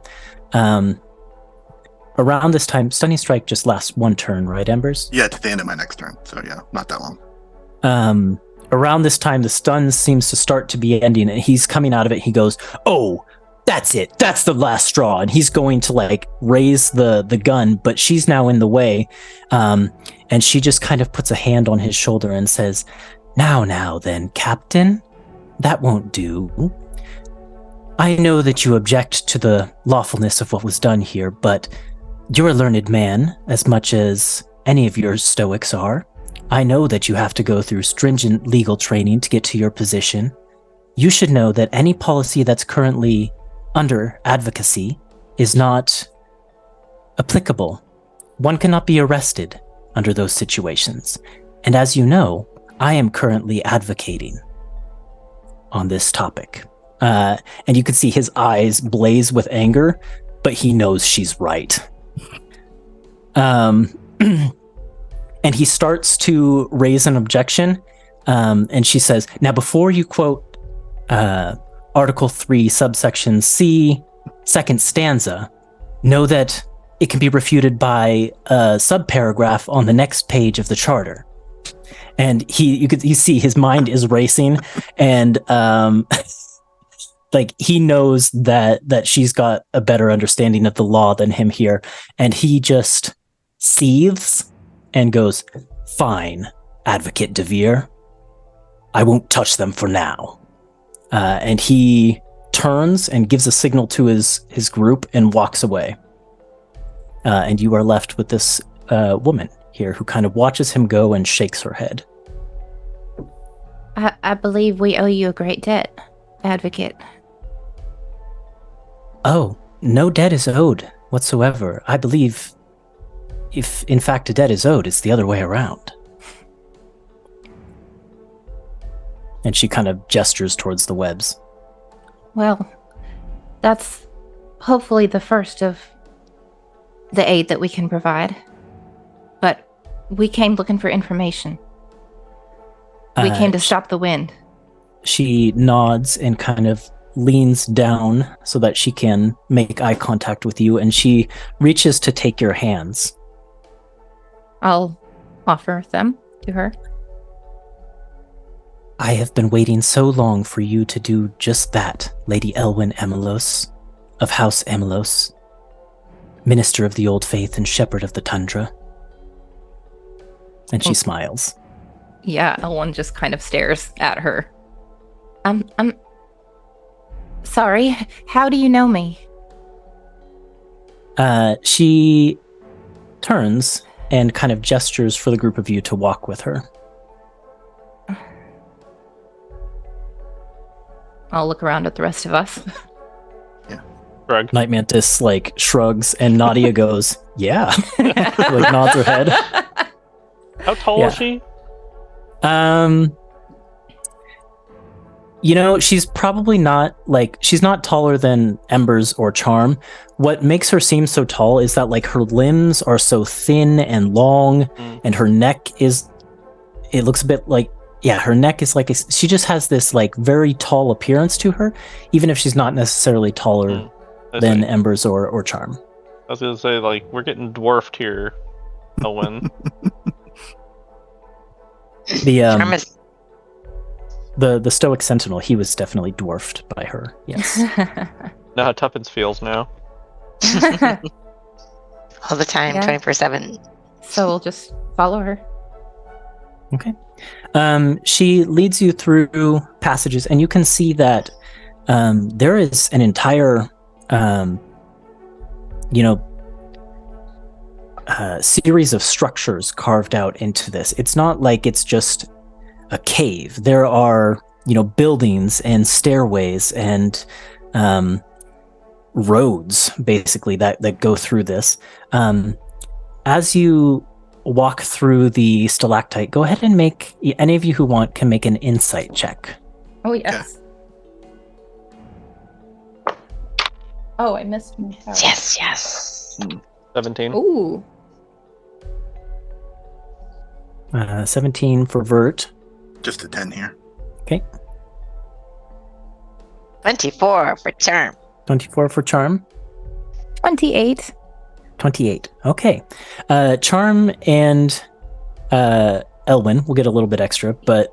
Around this time, Stunning Strike just lasts one turn, right, Embers? Yeah, to the end of my next turn. So yeah, not that long. Around this time, the stun seems to start to be ending, and he's coming out of it. He goes, "Oh, that's it. That's the last straw." And he's going to like raise the gun, but she's now in the way. And she just kind of puts a hand on his shoulder and says, Now then, Captain, that won't do. I know that you object to the lawfulness of what was done here, but you're a learned man, as much as any of your stoics are. I know that you have to go through stringent legal training to get to your position. You should know that any policy that's currently under advocacy is not applicable. One cannot be arrested under those situations. And as you know, I am currently advocating on this topic. And you can see his eyes blaze with anger, but he knows she's right. And he starts to raise an objection, and she says, "Now, before you quote Article 3, subsection C, second stanza, know that it can be refuted by a subparagraph on the next page of the charter." And you see his mind is racing, and like he knows that she's got a better understanding of the law than him here, and he just seethes and goes, "Fine, Advocate DeVere. I won't touch them for now." And he turns and gives a signal to his group and walks away. And you are left with this woman here who kind of watches him go and shakes her head. I believe we owe you a great debt, Advocate. Oh, no debt is owed whatsoever. I believe if in fact a debt is owed, it's the other way around. And she kind of gestures towards the webs. Well, that's hopefully the first of the aid that we can provide. But we came looking for information. We came to stop the wind. She nods and kind of leans down so that she can make eye contact with you, and she reaches to take your hands. I'll offer them to her. I have been waiting so long for you to do just that, Lady Elwyn Amelos, of House Amelos, Minister of the Old Faith and Shepherd of the Tundra. And she smiles. Yeah, Elwyn just kind of stares at her. I'm sorry. How do you know me? She turns and kind of gestures for the group of you to walk with her. I'll look around at the rest of us. Greg. Night Mantis shrugs, and Nadia goes, "Yeah," nods her head. How tall is she? She's probably not she's not taller than Embers or Charm. What makes her seem so tall is that her limbs are so thin and long, and her neck it looks a bit her neck is she just has this very tall appearance to her, even if she's not necessarily taller than Embers or Charm. I was gonna say we're getting dwarfed here, Elwyn. Charm is The Stoic Sentinel, he was definitely dwarfed by her. Yes. Know how Tuppence feels now. all the time, Yeah. 24/7. So we'll just follow her. Okay. She leads you through passages, and you can see that there is an entire, series of structures carved out into this. It's not like it's just a cave. There are, buildings and stairways and roads, basically, that go through this. As you walk through the stalactite, go ahead and any of you who want can make an insight check. Oh, yes. Oh, I missed my tower. Yes. 17. Ooh. 17 for Vert. Just a 10 here. Okay. 24 for Charm. 24 for Charm. 28. 28. Okay. Charm and Elwyn will get a little bit extra, but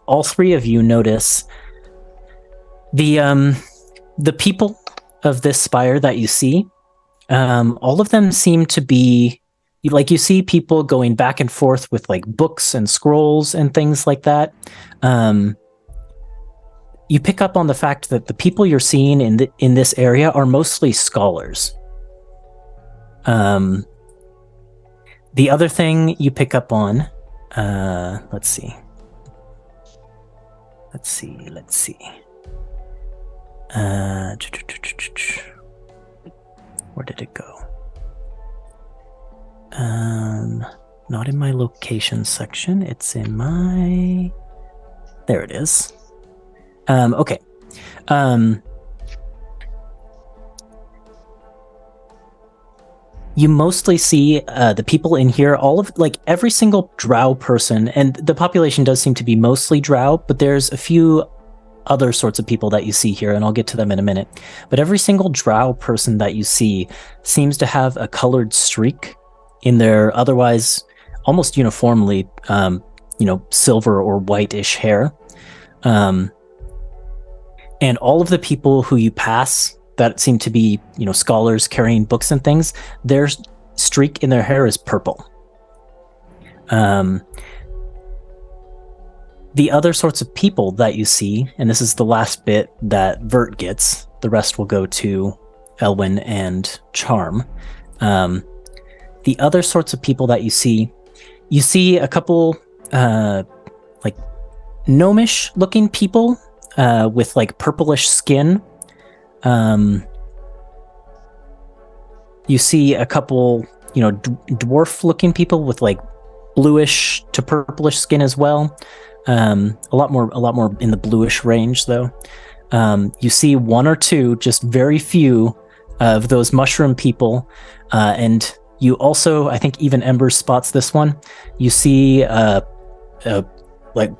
all three of you notice the people of this spire that you see. All of them seem to be you see people going back and forth with books and scrolls and things like that. You pick up on the fact that the people you're seeing in this area are mostly scholars. The other thing you pick up on, let's see. Where did it go? Not in my location section. It's in my... There it is. Okay. You mostly see the people in here, all of every single drow person, and the population does seem to be mostly drow, but there's a few other sorts of people that you see here, and I'll get to them in a minute. But every single drow person that you see seems to have a colored streak in their otherwise almost uniformly, silver or whitish hair. And all of the people who you pass that seem to be, scholars carrying books and things, their streak in their hair is purple. The other sorts of people that you see, and this is the last bit that Vert gets, the rest will go to Elwyn and Charm. The other sorts of people that you see a couple, gnomish looking people, with purplish skin. You see a couple, dwarf looking people with bluish to purplish skin as well. A lot more in the bluish range though. You see one or two, just very few of those mushroom people, and you also, I think even Ember spots this one. You see like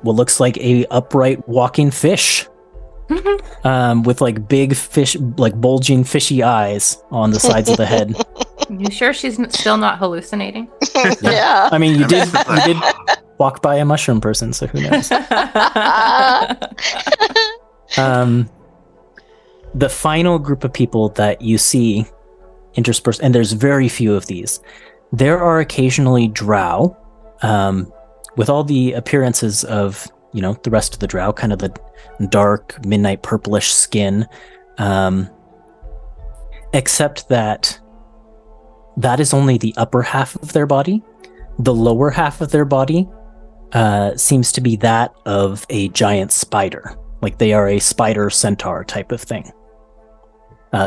what looks like a upright walking fish, with like big fish, like bulging fishy eyes on the sides of the head. You sure she's still not hallucinating? Yeah. I mean, you did Ember's like, walk by a mushroom person, so who knows? The final group of people that you see interspersed, and there's very few of these. There are occasionally drow, with all the appearances of, the rest of the drow, kind of the dark, midnight purplish skin, except that is only the upper half of their body. The lower half of their body seems to be that of a giant spider. Like they are a spider centaur type of thing.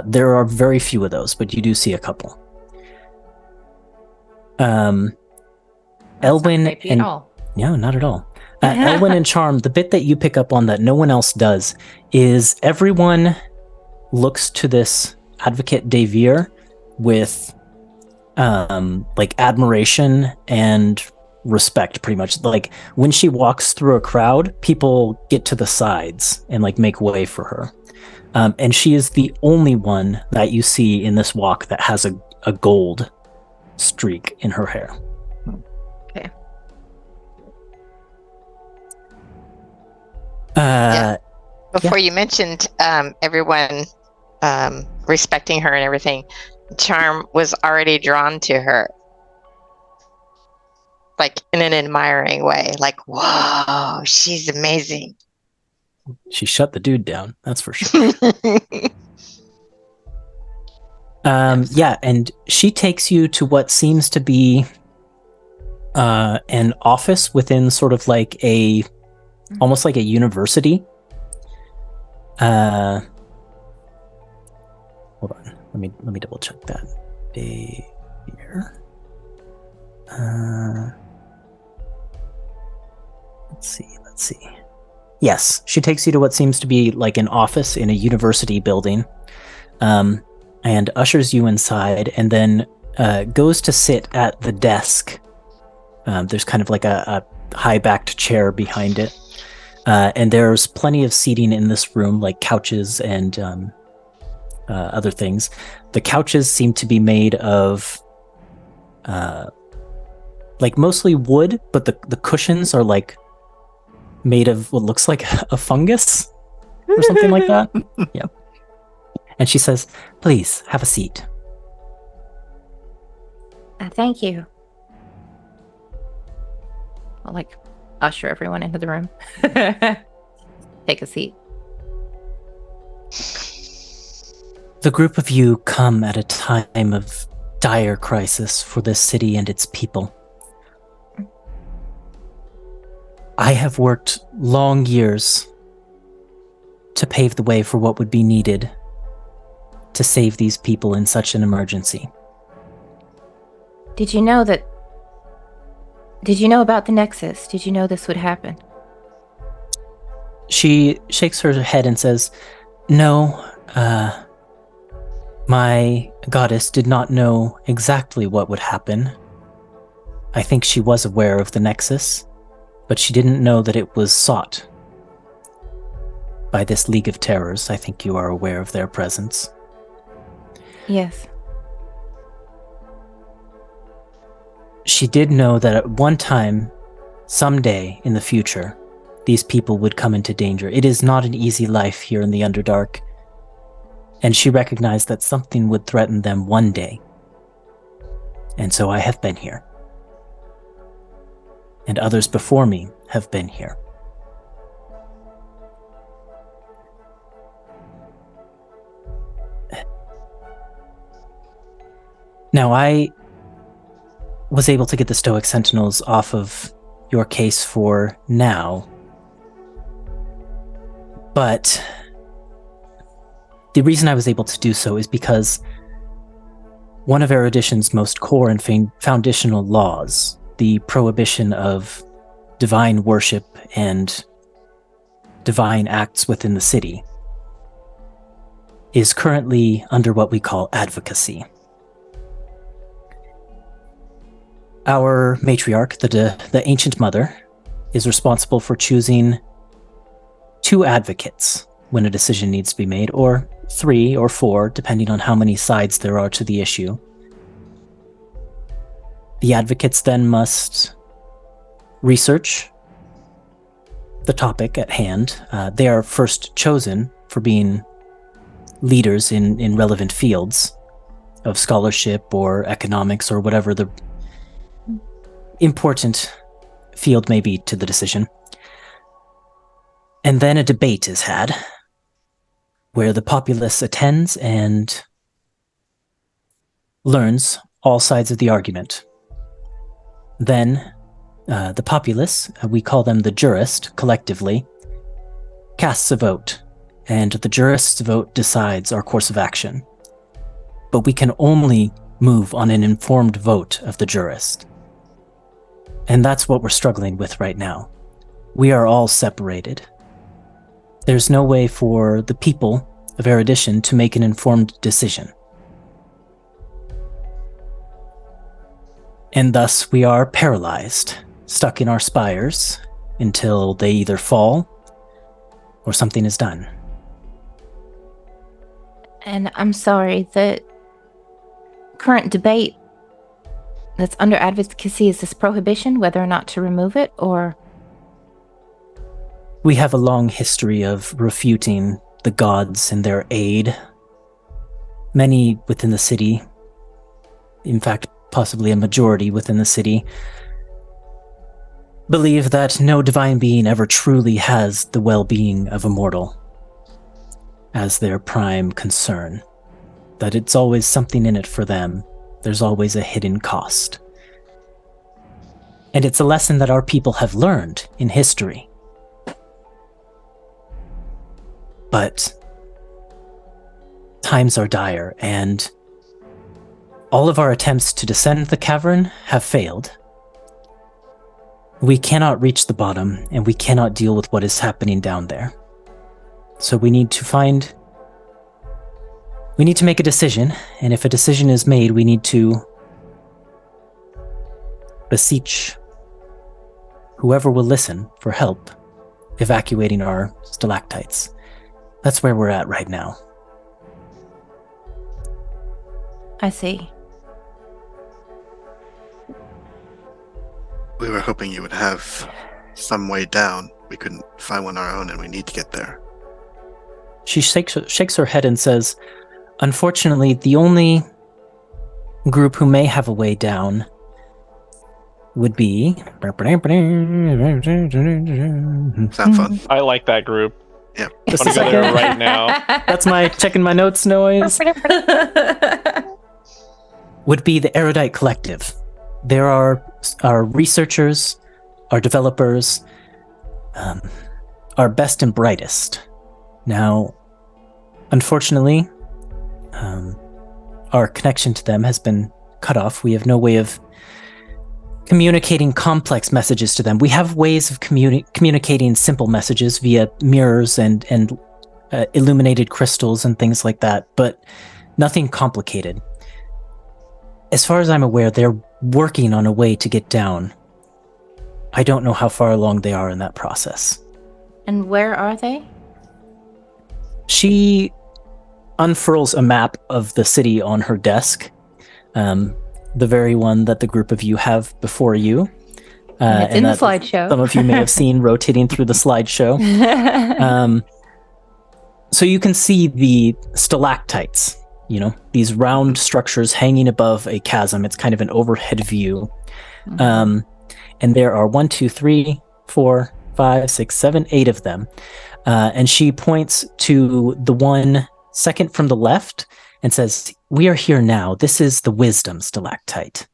There are very few of those, but you do see a couple. Elwyn and no, not at all. Elwyn and Charm, the bit that you pick up on that no one else does is everyone looks to this Advocate Devere with like admiration and respect, pretty much. Like when she walks through a crowd, people get to the sides and like make way for her. And she is the only one that you see in this walk that has a gold streak in her hair. Okay. Before you mentioned everyone respecting her and everything, Charm was already drawn to her, like in an admiring way. Like, whoa, she's amazing. She shut the dude down, that's for sure. Yeah, and she takes you to what seems to be an office within sort of like almost like a university. Hold on, let me double check that. Here. Let's see. Yes, she takes you to what seems to be like an office in a university building, and ushers you inside, and then goes to sit at the desk. There's kind of like a high-backed chair behind it, and there's plenty of seating in this room, like couches and other things. The couches seem to be made of like mostly wood, but the cushions are like made of what looks like a fungus or something like that. Yeah. And she says, "Please have a seat." Thank you. I'll like usher everyone into the room. Take a seat. The group of you come at a time of dire crisis for this city and its people. I have worked long years to pave the way for what would be needed to save these people in such an emergency. Did you know about the Nexus? Did you know this would happen? She shakes her head and says, "No, my goddess did not know exactly what would happen. I think she was aware of the Nexus, but she didn't know that it was sought by this League of Terrors. I think you are aware of their presence." Yes. She did know that at one time, someday in the future, these people would come into danger. It is not an easy life here in the Underdark, and she recognized that something would threaten them one day. And so I have been here. And others before me have been here. Now, I was able to get the Stoic Sentinels off of your case for now, but the reason I was able to do so is because one of Erudition's most core and foundational laws, the prohibition of divine worship and divine acts within the city, is currently under what we call advocacy. Our matriarch, the Ancient Mother, is responsible for choosing 2 advocates when a decision needs to be made, or 3 or 4, depending on how many sides there are to the issue. The advocates then must research the topic at hand. They are first chosen for being leaders in relevant fields of scholarship or economics or whatever the important field may be to the decision. And then a debate is had where the populace attends and learns all sides of the argument. Then the populace, we call them the jurist collectively, casts a vote, and the jurist's vote decides our course of action. But we can only move on an informed vote of the jurist. And that's what we're struggling with right now. We are all separated. There's no way for the people of Erudition to make an informed decision. And thus we are paralyzed, stuck in our spires until they either fall or something is done. And I'm sorry, the current debate that's under advocacy is this prohibition, whether or not to remove it, or... We have a long history of refuting the gods and their aid. Many within the city, in fact, possibly a majority within the city, believe that no divine being ever truly has the well-being of a mortal as their prime concern. That it's always something in it for them. There's always a hidden cost. And it's a lesson that our people have learned in history. But times are dire, and all of our attempts to descend the cavern have failed. We cannot reach the bottom, and we cannot deal with what is happening down there. So we need to make a decision, and if a decision is made, we need to beseech whoever will listen for help evacuating our stalactites. That's where we're at right now. I see. We were hoping you would have some way down. We couldn't find one on our own, and we need to get there. She shakes her head and says, unfortunately, the only group who may have a way down would be... Sound fun? I like that group. Yeah. Just I'm a gonna go there second. right now. That's my checking my notes noise. Would be the Erudite Collective. There are our researchers, our developers, our best and brightest. Now, unfortunately, our connection to them has been cut off. We have no way of communicating complex messages to them. We have ways of communicating simple messages via mirrors and illuminated crystals and things like that, but nothing complicated. As far as I'm aware, they're working on a way to get down. I don't know how far along they are in that process. And where are they? She unfurls a map of the city on her desk, the very one that the group of you have before you. It's in the that slideshow. Some of you may have seen rotating through the slideshow. So you can see the stalactites, these round structures hanging above a chasm. It's kind of an overhead view. And there are 1, 2, 3, 4, 5, 6, 7, 8 of them. And she points to the one second from the left and says, "We are here now. This is the wisdom stalactite."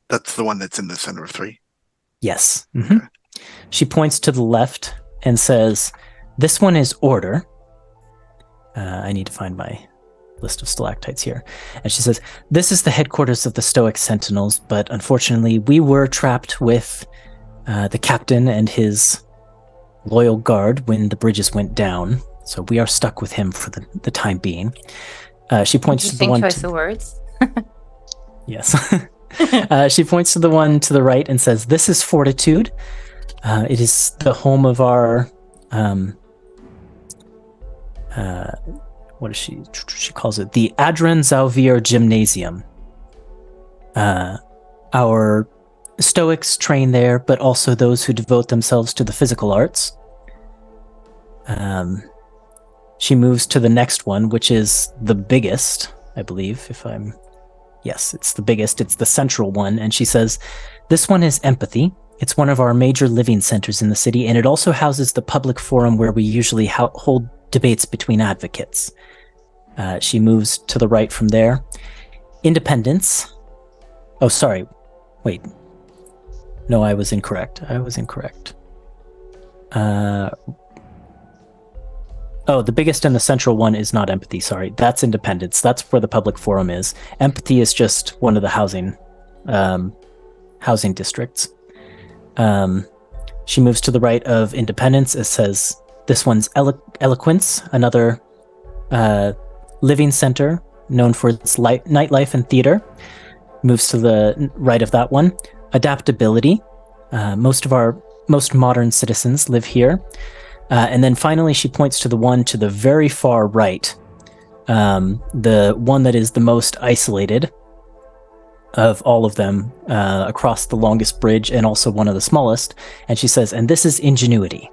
That's the one that's in the center of 3. Yes. Mm-hmm. Okay. She points to the left and says, "This one is order." I need to find my list of stalactites here. And she says, "This is the headquarters of the Stoic Sentinels, but unfortunately we were trapped with the captain and his loyal guard when the bridges went down. So we are stuck with him for the time being. She points to the Interesting one choice to, of words. yes. She points to the one to the right and says, "This is Fortitude. It is the home of our what is she? She calls it the Adran Zalvir Gymnasium. Our Stoics train there, but also those who devote themselves to the physical arts." She moves to the next one, which is the biggest, I believe, Yes, it's the biggest. It's the central one. And she says, "This one is Empathy. It's one of our major living centers in the city, and it also houses the public forum where we usually hold debates between advocates." She moves to the right from there. Independence. Oh, sorry. Wait. No, I was incorrect. The biggest and the central one is not Empathy, sorry. That's Independence. That's where the public forum is. Empathy is just one of the housing districts. She moves to the right of Independence. It says, "This one's Eloquence, another living center known for its nightlife and theater." Moves to the right of that one. Adaptability. Most of our most modern citizens live here. And then finally, she points to the one to the very far right, the one that is the most isolated of all of them, across the longest bridge and also one of the smallest. And she says, "And this is Ingenuity."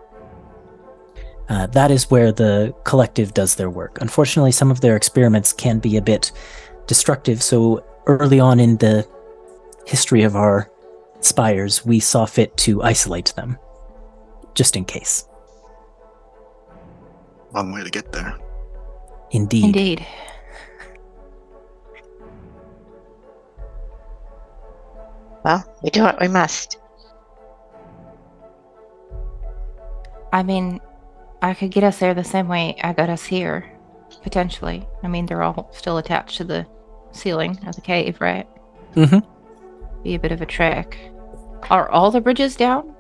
That is where the collective does their work. Unfortunately, some of their experiments can be a bit destructive, so early on in the history of our spires, we saw fit to isolate them, just in case. Long way to get there. Indeed. Well, we do what we must. I mean, I could get us there the same way I got us here, potentially. I mean, they're all still attached to the ceiling of the cave, right? Mm-hmm. Be a bit of a trek. Are all the bridges down?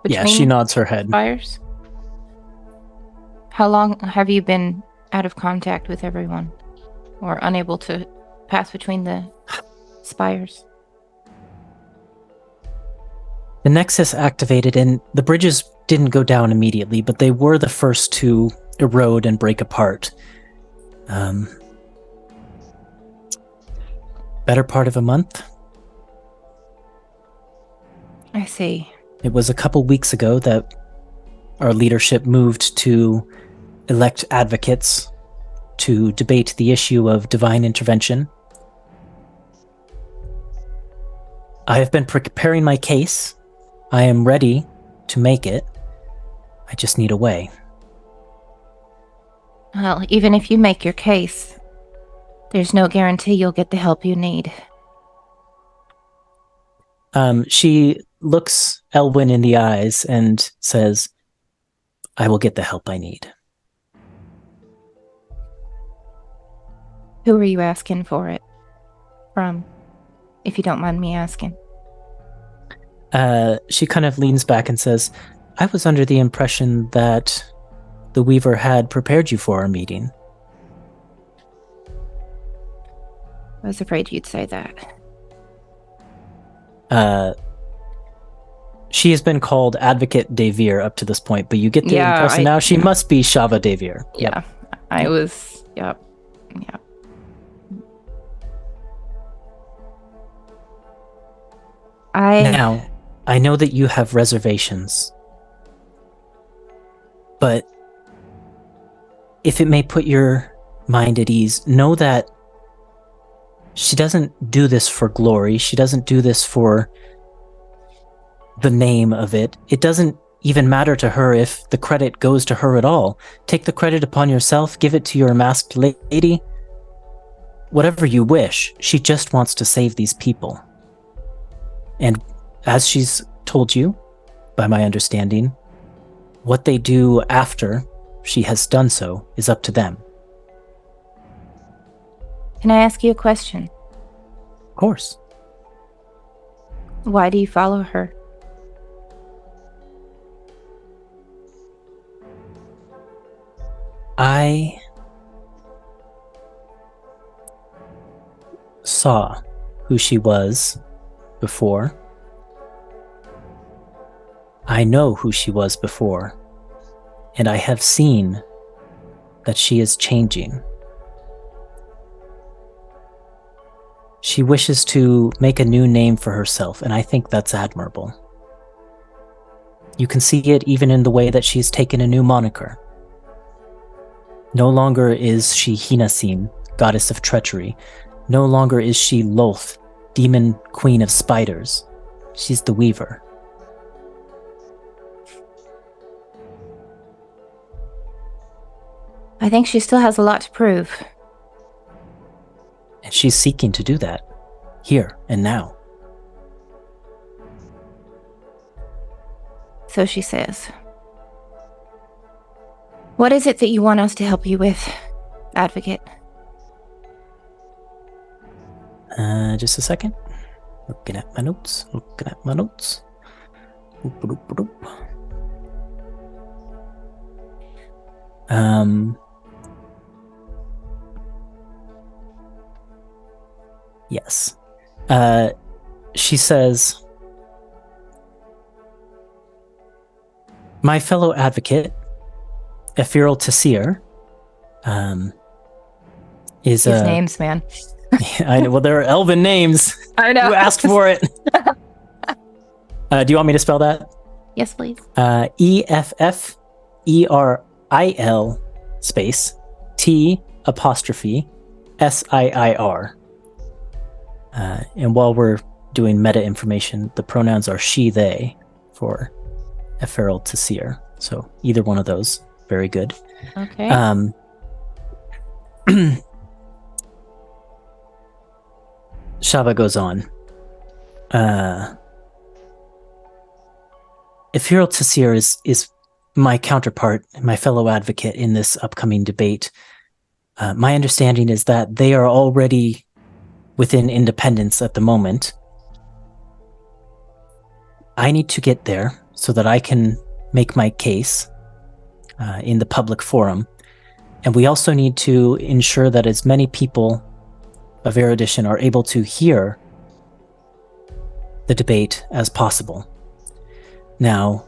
Yeah, she nods her head. Spires? How long have you been out of contact with everyone? Or unable to pass between the spires? The Nexus activated, and the bridges didn't go down immediately, but they were the first to erode and break apart. Better part of a month? I see. It was a couple weeks ago that our leadership moved to elect advocates to debate the issue of divine intervention. I have been preparing my case. I am ready to make it. I just need a way. Well, even if you make your case, there's no guarantee you'll get the help you need. She looks Elwyn in the eyes and says, "I will get the help I need." Who are you asking for it from, if you don't mind me asking? She kind of leans back and says, "I was under the impression that the Weaver had prepared you for our meeting." I was afraid you'd say that. She has been called Advocate Devere up to this point, but you get the impression now she must be Shava Devere. Yeah, I was, yep. Now, I know that you have reservations, but if it may put your mind at ease, know that she doesn't do this for glory. She doesn't do this for the name of it. It doesn't even matter to her if the credit goes to her at all. Take the credit upon yourself, give it to your masked lady, whatever you wish. She just wants to save these people. And as she's told you, by my understanding, what they do after she has done so is up to them. Can I ask you a question? Of course. Why do you follow her? I saw who she was before. I know who she was before. And I have seen that she is changing. She wishes to make a new name for herself, and I think that's admirable. You can see it even in the way that she's taken a new moniker. No longer is she Hinasim, goddess of treachery. No longer is she Lolth, demon queen of spiders. She's the Weaver. I think she still has a lot to prove. And she's seeking to do that, here and now. So she says. What is it that you want us to help you with, Advocate? Just a second. Looking at my notes. Oop, oop, oop, oop. Yes. She says, my fellow advocate, Ethereal Tassir, is These names, man. I know. Well, there are elven names. I know. You asked for it. Do you want me to spell that? Yes, please. EFFERIL space T apostrophe SIIR. And while we're doing meta information, the pronouns are she, they for Ethereal Tassir. So either one of those. Very good. Okay. Shava goes on. Ethereal Tassir is my counterpart, my fellow advocate in this upcoming debate. My understanding is that they are already within independence at the moment. I need to get there so that I can make my case in the public forum. And we also need to ensure that as many people of Erudition are able to hear the debate as possible. Now,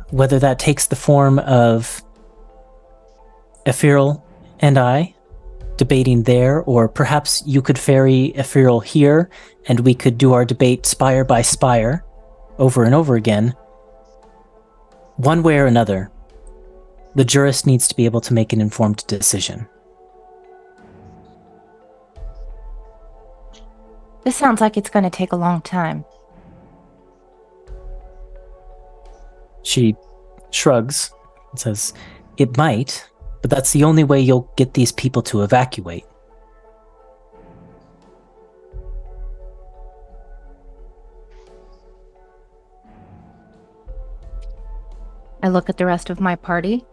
whether that takes the form of Ethereal and I debating there, or perhaps you could ferry Ethereal here and we could do our debate spire by spire over and over again. One way or another, the jurist needs to be able to make an informed decision. This sounds like it's going to take a long time. She shrugs and says, it might, but that's the only way you'll get these people to evacuate. I look at the rest of my party.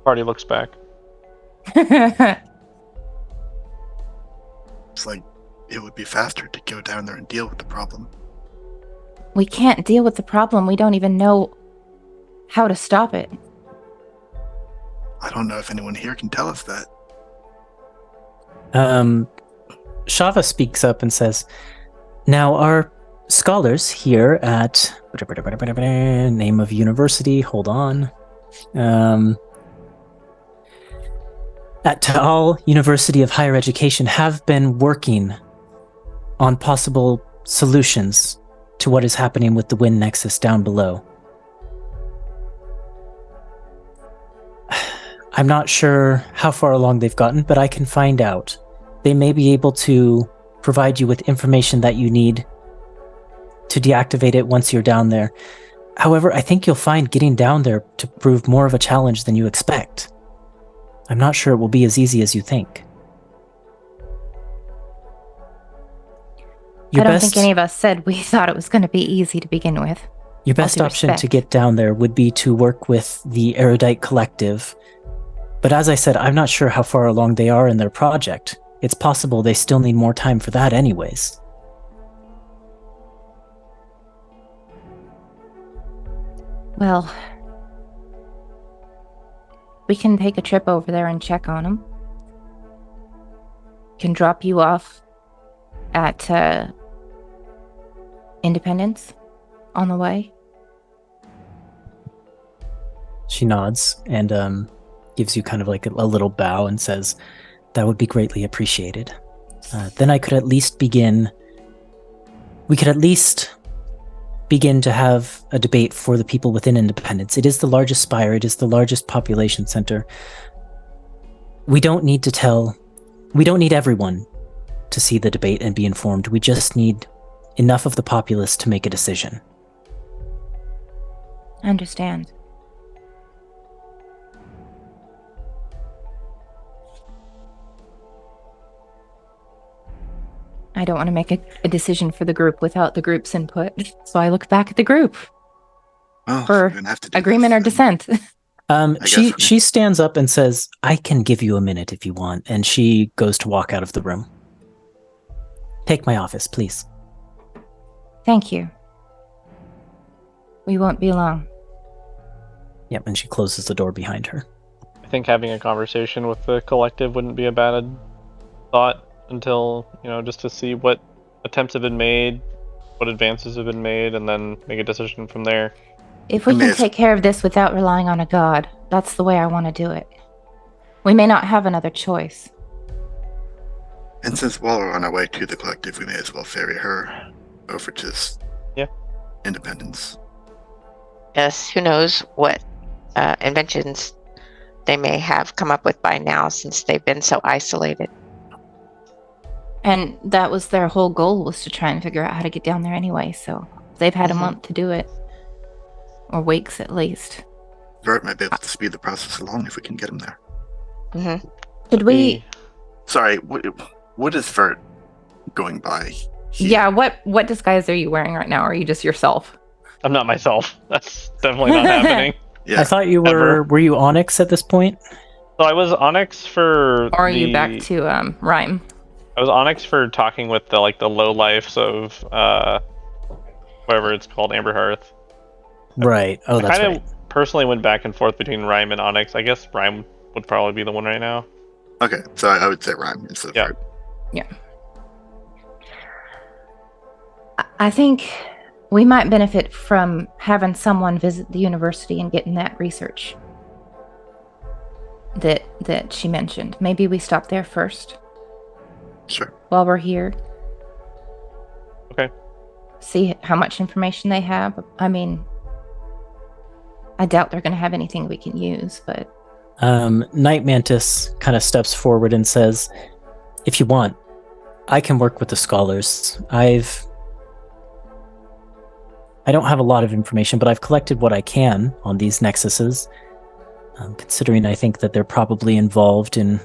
Party looks back. It's like it would be faster to go down there and deal with the problem. We can't deal with the problem. We don't even know how to stop it. I don't know if anyone here can tell us that. Shava speaks up and says, now our scholars here at name of university, hold on. At Taal University of Higher Education have been working on possible solutions to what is happening with the Wind Nexus down below. I'm not sure how far along they've gotten, but I can find out. They may be able to provide you with information that you need to deactivate it once you're down there. However, I think you'll find getting down there to prove more of a challenge than you expect. I'm not sure it will be as easy as you think. I don't think any of us said we thought it was going to be easy to begin with. Your best option to get down there would be to work with the Erudite Collective. But as I said, I'm not sure how far along they are in their project. It's possible they still need more time for that anyways. Well, we can take a trip over there and check on them. Can drop you off at Independence on the way. She nods and gives you kind of like a little bow and says, "That would be greatly appreciated. Then I could at least begin. We could at least begin to have a debate for the people within Independence. It is the largest spire. It is the largest population center. We don't need everyone to see the debate and be informed. We just need enough of the populace to make a decision." I understand. I don't want to make a decision for the group without the group's input, so I look back at the group Well, for we're gonna have to do agreement this, or then. dissent. She stands up and says, "I can give you a minute if you want," and she goes to walk out of the room. "Take my office, please." Thank you. We won't be long. Yep, and she closes the door behind her. I think having a conversation with the collective wouldn't be a bad thought until, just to see what attempts have been made, what advances have been made, and then make a decision from there. If we can take care of this without relying on a god, that's the way I want to do it. We may not have another choice. And since while we're on our way to the collective, we may as well ferry her over to Independence. Yes, who knows what inventions they may have come up with by now since they've been so isolated. And that was their whole goal, was to try and figure out how to get down there anyway, so they've had a month to do it. Or weeks at least. Vert might be able to speed the process along if we can get him there. Mm-hmm. Should we... Sorry, what is Vert going by? Yeah, what disguise are you wearing right now? Or are you just yourself? I'm not myself. That's definitely not happening. Yeah. I thought you were... Were you Onyx at this point? So I was Onyx for Or are you back to Rhyme? I was Onyx for talking with the low lives of whatever it's called, Amber Hearth. Right. Oh, that's I right. Personally went back and forth between Rhyme and Onyx. I guess Rhyme would probably be the one right now. Okay, so I would say Rhyme instead of Vert. Yeah. I think we might benefit from having someone visit the university and getting that research that she mentioned. Maybe we stop there first. Sure. While we're here. Okay. See how much information they have. I mean, I doubt they're going to have anything we can use, but... Night Mantis kind of steps forward and says, "If you want, I can work with the scholars. I don't have a lot of information, but I've collected what I can on these nexuses. Considering I think that they're probably involved in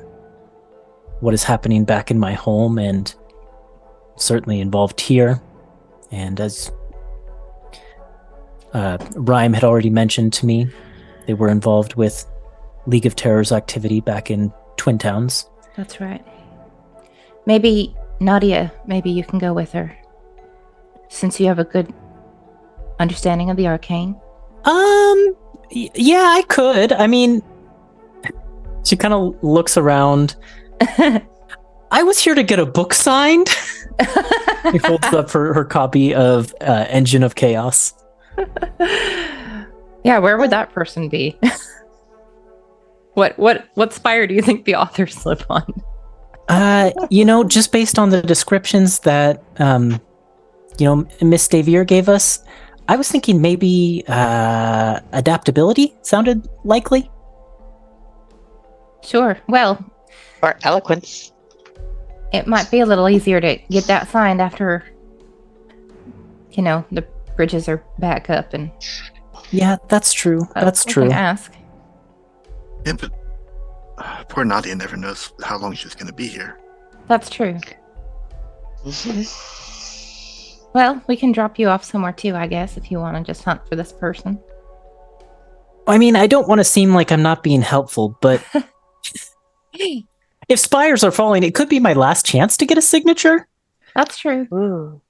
what is happening back in my home and certainly involved here. And as Rhyme had already mentioned to me, they were involved with League of Terror's activity back in Twin Towns." That's right. Maybe, Nadia, maybe you can go with her. Since you have a good understanding of the arcane. Yeah, I could. I mean, she kind of looks around. "I was here to get a book signed." She holds up her copy of Engine of Chaos. Yeah, where would that person be? What spire do you think the authors live on? Just based on the descriptions that Miss Davier gave us, I was thinking maybe adaptability sounded likely. Sure. Well, Or eloquence. it might be a little easier to get that signed after, the bridges are back up and... Yeah, that's true. That's we true. can ask. Yeah, but poor Nadia never knows how long she's going to be here. That's true. Mm-hmm. Well, we can drop you off somewhere too, I guess, if you want to just hunt for this person. I mean, I don't want to seem like I'm not being helpful, but if spires are falling, it could be my last chance to get a signature. That's true. Ooh.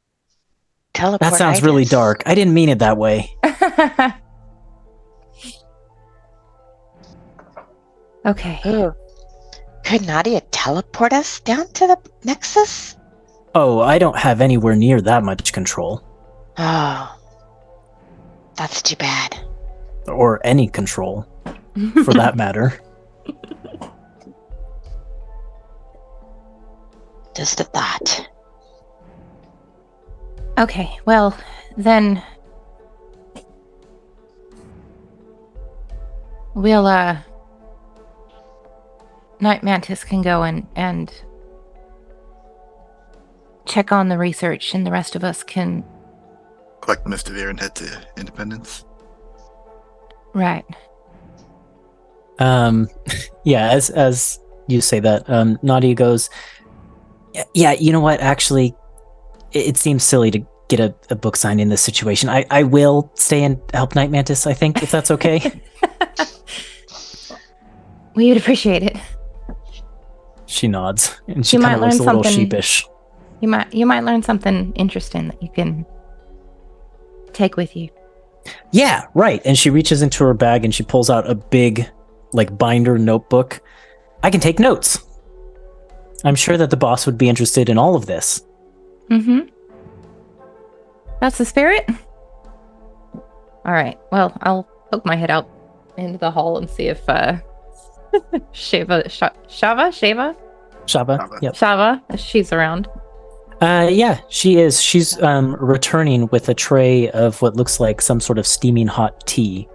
Teleport. That sounds really dark. I didn't mean it that way. Okay. Ooh. Could Nadia teleport us down to the Nexus? Oh, I don't have anywhere near that much control. Oh. That's too bad. Or any control, for that matter. Just a thought. Okay, well, then we'll, Night Mantis can go and check on the research, and the rest of us can... Collect Mischief and head to Independence. Right. Yeah, as you say that, Nadia goes, yeah, you know what, actually, it seems silly to get a book signed in this situation. I will stay and help Night Mantis, I think, if that's okay. We would appreciate it. She nods, and she You kind might of looks a learn little something. sheepish. You might learn something interesting that you can take with you. Yeah, right. And she reaches into her bag and she pulls out a big, like, binder notebook. I can take notes. I'm sure that the boss would be interested in all of this. Mm-hmm. That's the spirit? All right. Well, I'll poke my head out into the hall and see if Shava, Shaba? Yep. Shava, if she's around. Yeah, she is. She's returning with a tray of what looks like some sort of steaming hot tea.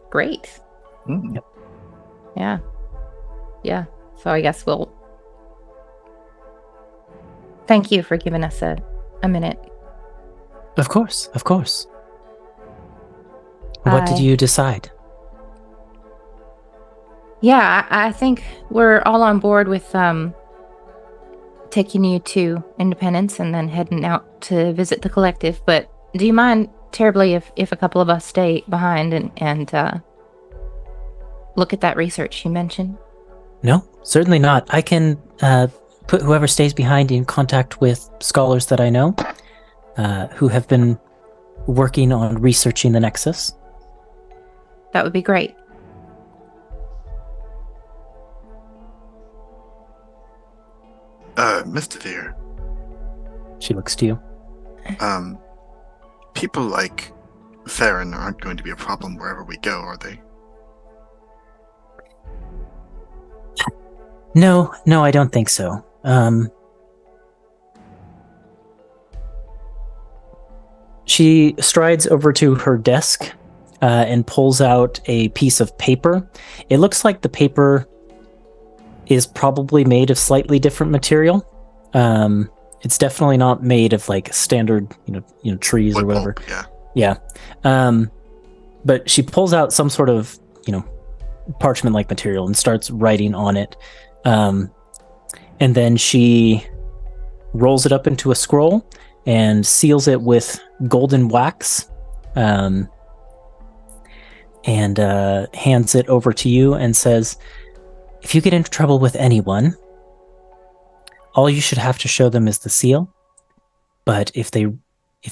Great. Mm. Yep. Yeah. Yeah. So I guess we'll... Thank you for giving us a minute. Of course, of course. What did you decide? Yeah, I think we're all on board with taking you to Independence and then heading out to visit the collective. But do you mind terribly if a couple of us stay behind and look at that research you mentioned? No, certainly not. I can put whoever stays behind in contact with scholars that I know who have been working on researching the Nexus. That would be great. Mischief, She looks to you. people like Theron aren't going to be a problem wherever we go, are they? No, I don't think so. She strides over to her desk and pulls out a piece of paper. It looks like the paper is probably made of slightly different material. It's definitely not made of like standard, trees Wood or whatever. pulp, yeah. Yeah. But she pulls out some sort of, parchment-like material and starts writing on it. And then she rolls it up into a scroll and seals it with golden wax. And hands it over to you and says, if you get into trouble with anyone, all you should have to show them is the seal. But if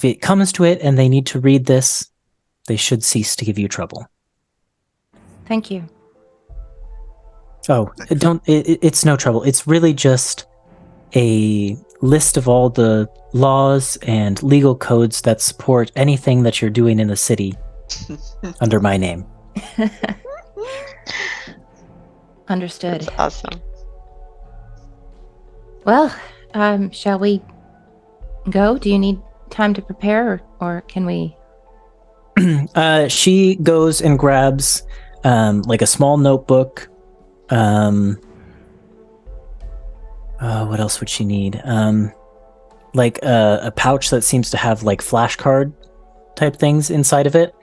it comes to it and they need to read this, they should cease to give you trouble. Thank you. Oh, it's no trouble. It's really just a list of all the laws and legal codes that support anything that you're doing in the city under my name. Understood. That's awesome. Well, shall we go? Do you need time to prepare, or can we? She goes and grabs like a small notebook. What else would she need? Like a pouch that seems to have like flashcard type things inside of it.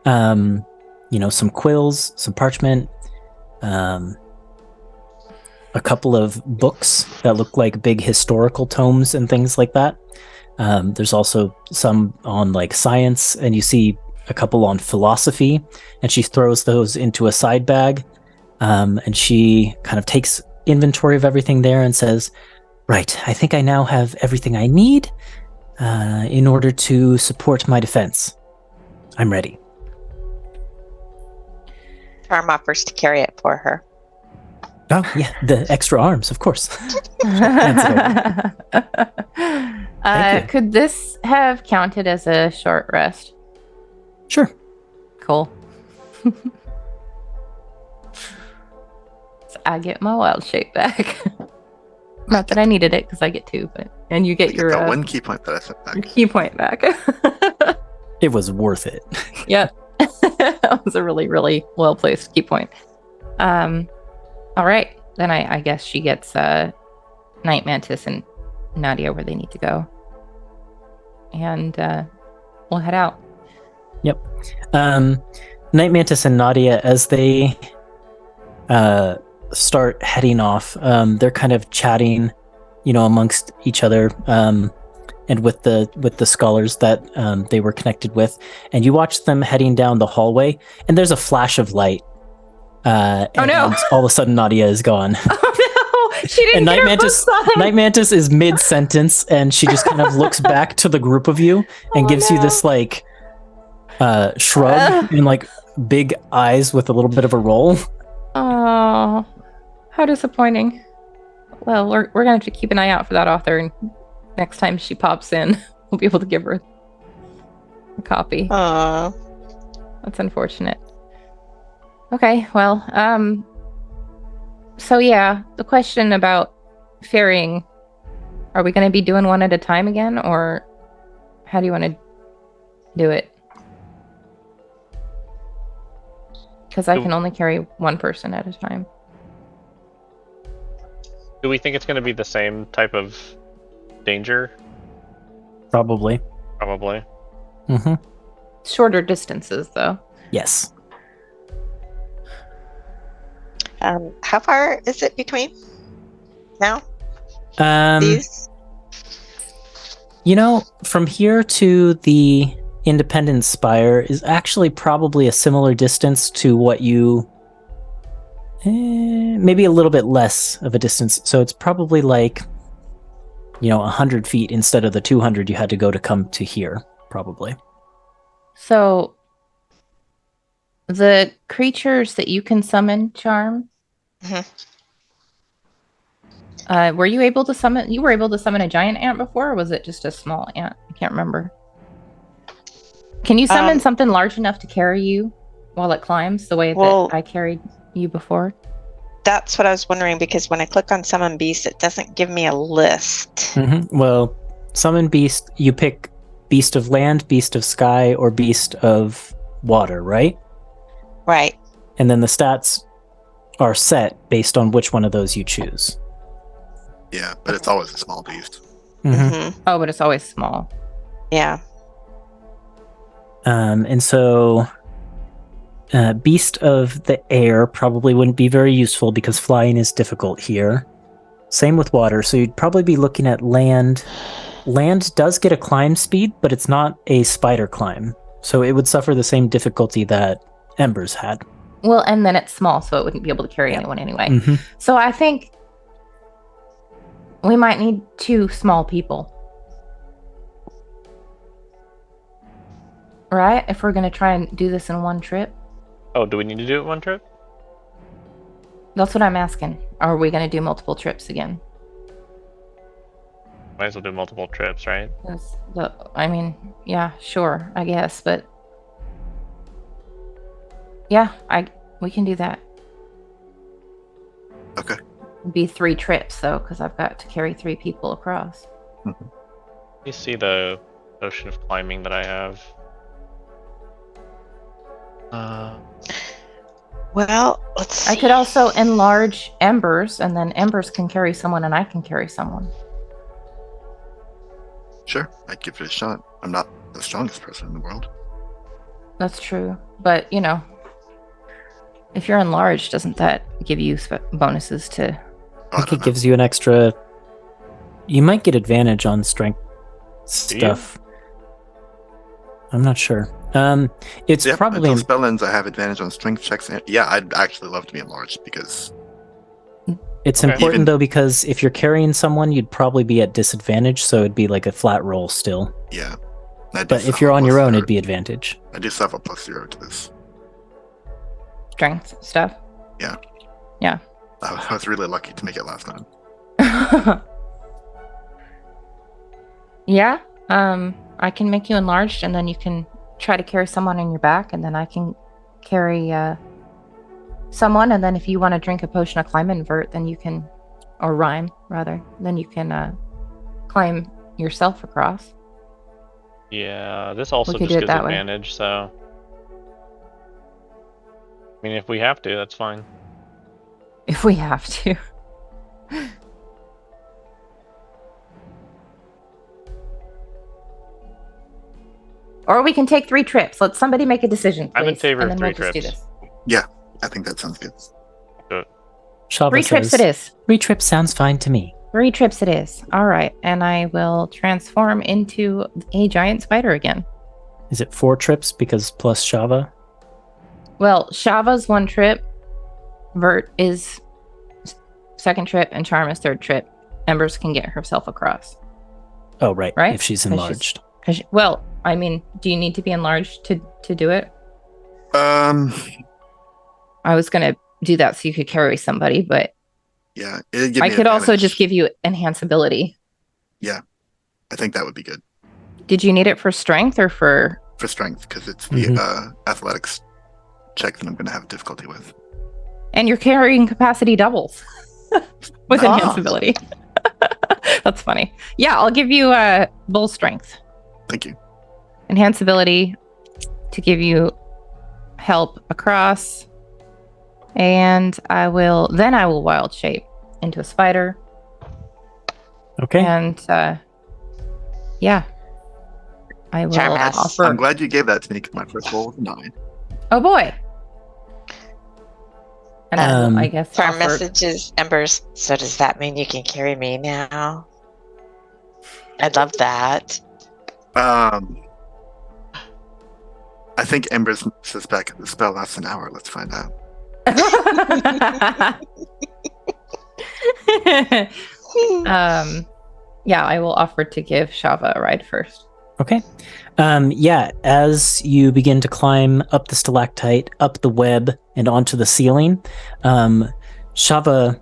Some quills, some parchment, a couple of books that look like big historical tomes and things like that. There's also some on like science, and you see a couple on philosophy, and she throws those into a side bag. And she kind of takes inventory of everything there and says, right, I think I now have everything I need in order to support my defense. I'm ready. Charm offers to carry it for her. Oh, yeah, the extra arms, of course. Thank you. Could this have counted as a short rest? Sure. Cool. So I get my wild shape back. Not that I needed it because I get 2, and you get your that 1 key point that I sent your back. key point back. It was worth it. Yep. That was a really, really well placed key point. All right. Then I guess she gets Night Mantis and Nadia where they need to go. And we'll head out. Yep. Night Mantis and Nadia, as they start heading off, they're kind of chatting, amongst each other, and with the scholars that they were connected with. And you watch them heading down the hallway, and there's a flash of light. Oh no! And all of a sudden, Nadia is gone. Oh no! She didn't And get Night her Mantis, plus sign. Night Mantis is mid-sentence, and she just kind of looks back to the group of you and gives you this like shrug and like big eyes with a little bit of a roll. Oh, how disappointing. Well, we're gonna have to keep an eye out for that author, and next time she pops in, we'll be able to give her a copy. Aww. That's unfortunate. Okay, well, so yeah, the question about ferrying, are we going to be doing one at a time again, or how do you want to do it? Because I can only carry one person at a time. Do we think it's going to be the same type of danger? Probably. Probably. Mm-hmm. Shorter distances, though. Yes. How far is it between now? These? From here to the Independence Spire is actually probably a similar distance to what you... maybe a little bit less of a distance. So it's probably like, 100 feet instead of the 200 you had to go to come to here, probably. So, the creatures that you can summon, Charm, were you able to summon? You were able to summon a giant ant before, or was it just a small ant? I can't remember. Can you summon something large enough to carry you while it climbs the way that I carried you before? That's what I was wondering, because when I click on Summon Beast, it doesn't give me a list. Mm-hmm. Well, Summon Beast, you pick Beast of Land, Beast of Sky, or Beast of Water, right? Right. And then the stats are set based on which one of those you choose. Yeah, but it's always a small beast. Mm-hmm. Oh, but it's always small. Yeah. And so Beast of the Air probably wouldn't be very useful because flying is difficult here. Same with water, so you'd probably be looking at land. Land does get a climb speed, but it's not a spider climb, so it would suffer the same difficulty that Embers had. Well, and then it's small, so it wouldn't be able to carry anyone anyway. Mm-hmm. So I think we might need 2 small people. Right? If we're going to try and do this in one trip. Oh, do we need to do it one trip? That's what I'm asking. Are we going to do multiple trips again? Might as well do multiple trips, right? Yeah, sure, I guess, but yeah, we can do that. Okay. It'd be 3 trips though, because I've got to carry 3 people across. You see the ocean of climbing that I have. Well, let's see. I could also enlarge Embers, and then Embers can carry someone, and I can carry someone. Sure, I'd give it a shot. I'm not the strongest person in the world. That's true, but if you're enlarged, doesn't that give you bonuses to? I think it gives you an extra... You might get advantage on strength stuff. I'm not sure. It's probably... Until spell ends, I have advantage on strength checks. And yeah, I'd actually love to be enlarged because... It's important, though, because if you're carrying someone, you'd probably be at disadvantage, so it'd be like a flat roll still. Yeah. But if you're on your own, it'd be advantage. I do still have a +0 to this. Strength stuff? Yeah. Yeah. I was really lucky to make it last time. Yeah. I can make you enlarged, and then you can try to carry someone on your back, and then I can carry someone, and then if you want to drink a potion of climb invert, then you can, or rhyme rather, then you can climb yourself across. Yeah, this also could just do it gives that way. advantage, so. I mean, if we have to, that's fine. If we have to. Or we can take 3 trips. Let somebody make a decision, please. I'm in favor and of then 3 we'll just trips. do this. I think that sounds good. Shava 3 trips says, it is. 3 trips sounds fine to me. 3 trips it is. All right. And I will transform into a giant spider again. Is it 4 trips because plus Shava? Well, Shava's 1 trip. Vert is 2nd trip. And Charm is 3rd trip. Embers can get herself across. Oh, right. Right? If she's 'Cause enlarged. Well, I mean, do you need to be enlarged to do it? I was going to do that so you could carry somebody, but Yeah, it'd give I me could also advantage. just give you enhanceability. I think that would be good Did you need it for strength or for... for strength because it's the athletics check that I'm going to have difficulty with. And your carrying capacity doubles with Ah. enhanceability. That's funny. Yeah, I'll give you bull strength. Thank you. Enhanceability to give you help across. And I will wild shape into a spider. Okay. And yeah. I will Charm ass. offer. I'm glad you gave that to me because my first roll was a 9. Oh boy. And I will, I Um, guess Charm offer... messages, Embers. So does that mean you can carry me now? I'd love that. I think Embers says back the spell lasts an hour. Let's find out. Yeah, I will offer to give Shava a ride first. Okay. Yeah, as you begin to climb up the stalactite, up the web, and onto the ceiling, Shava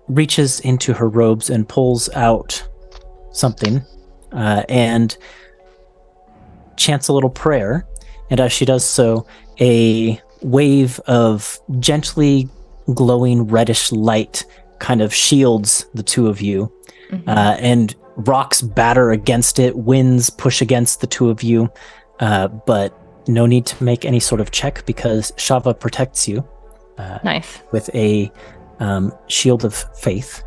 reaches into her robes and pulls out something and chants a little prayer. And as she does so, a wave of gently glowing reddish light kind of shields the two of you. And rocks batter against it, winds push against the two of you, but no need to make any sort of check because Shava protects you Nice. with a shield of faith.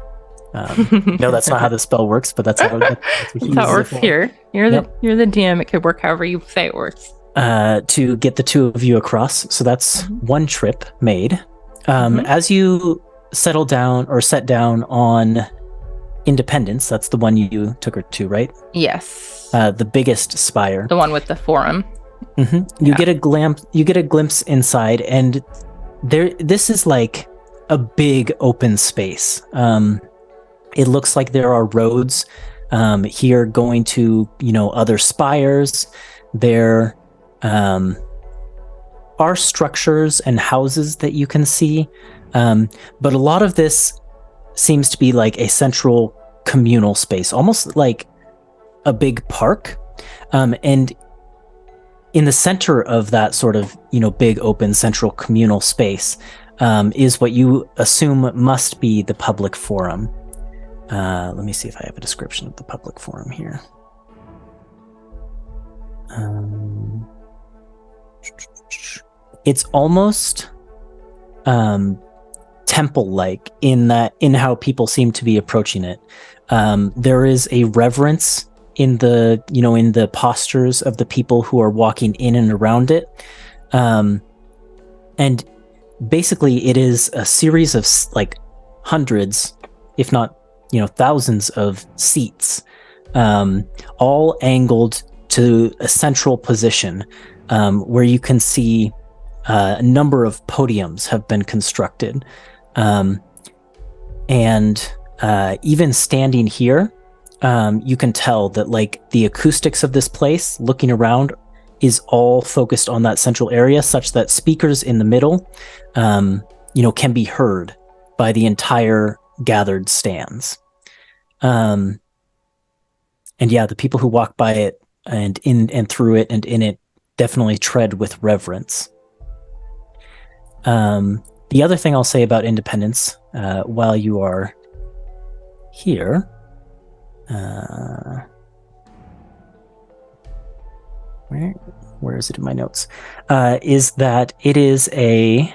No, that's not how the spell works, but that's how, that's what he That's how it uses works for. here. You're the DM. It could work however you say it works. To get the two of you across. So that's one trip made. As you settle down or set down on Independence, that's the one you took her to, right? Yes. The biggest spire. The one with the forum. You Yeah. get a glimpse inside, and this is like a big open space. It looks like there are roads here going to, other spires. There are structures and houses that you can see, but a lot of this seems to be like a central communal space, almost like a big park. And in the center of that sort of, big open central communal space is what you assume must be the public forum. Let me see if I have a description of the public forum here. It's almost temple-like in how people seem to be approaching it. There is a reverence in the postures of the people who are walking in and around it. And basically it is a series of like hundreds, if not, thousands of seats, all angled to a central position, where you can see a number of podiums have been constructed. And even standing here, you can tell that like the acoustics of this place, looking around, is all focused on that central area, such that speakers in the middle can be heard by the entire gathered stands. And yeah, the people who walk by it and in and through it and in it definitely tread with reverence. The other thing I'll say about Independence, while you are here, where is it in my notes? Is that it is a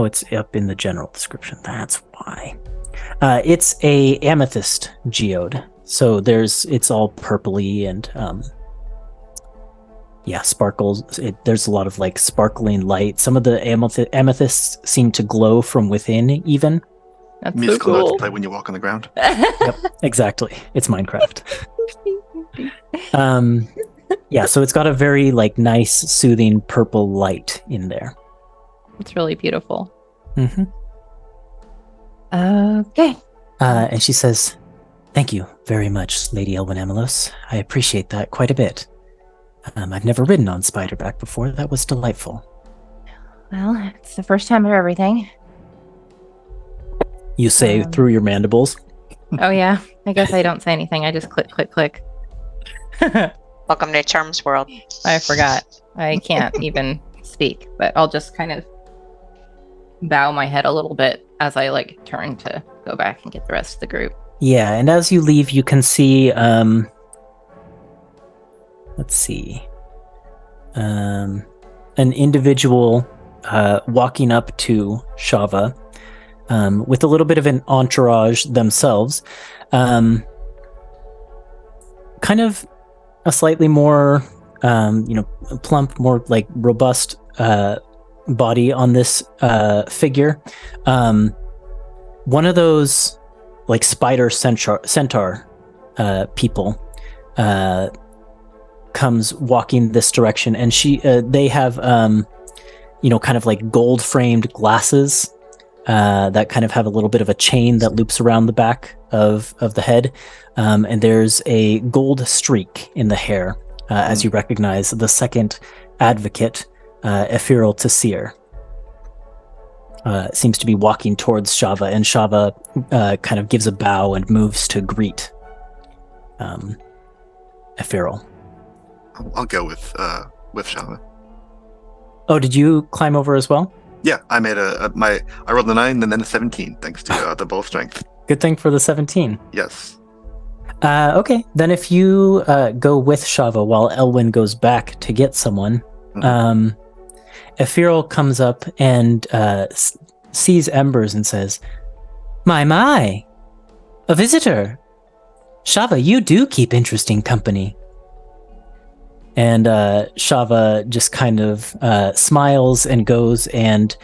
it's up in the general description. That's why. It's a amethyst geode. So it's all purpley and sparkles. There's a lot of like sparkling light. Some of the amethysts seem to glow from within even. That's Musical so notes cool. play when you walk on the ground. Yep, exactly. It's Minecraft. So it's got a very like nice, soothing purple light in there. It's really beautiful. Mm-hmm. Okay. And she says, "Thank you very much, Lady Elwyn-Amelos. I appreciate that quite a bit. I've never ridden on Spiderback before. That was delightful." Well, it's the first time of everything. You say through your mandibles. Oh yeah. I guess I don't say anything. I just click, click, click. Welcome to Charm's world. I forgot. I can't even speak, but I'll just kind of bow my head a little bit as I like turn to go back and get the rest of the group. Yeah, and as you leave, you can see, let's see, an individual walking up to Shava with a little bit of an entourage themselves. Kind of a slightly more, plump, more like robust body on this figure. One of those like spider centaur people comes walking this direction, and they have kind of like gold framed glasses that kind of have a little bit of a chain that loops around the back of the head, and there's a gold streak in the hair, as you recognize the second advocate, Ethereal Tasir. Seems to be walking towards Shava, and Shava kind of gives a bow and moves to greet Ethereal. I'll go with Shava. Oh, did you climb over as well? Yeah, I made I rolled a 9 and then a 17 thanks to the bow strength. Good thing for the 17. Yes. Okay, then if you go with Shava while Elwyn goes back to get someone, Ethereal comes up and sees Embers and says, My, a visitor. Shava, you do keep interesting company. And Shava just kind of smiles and goes and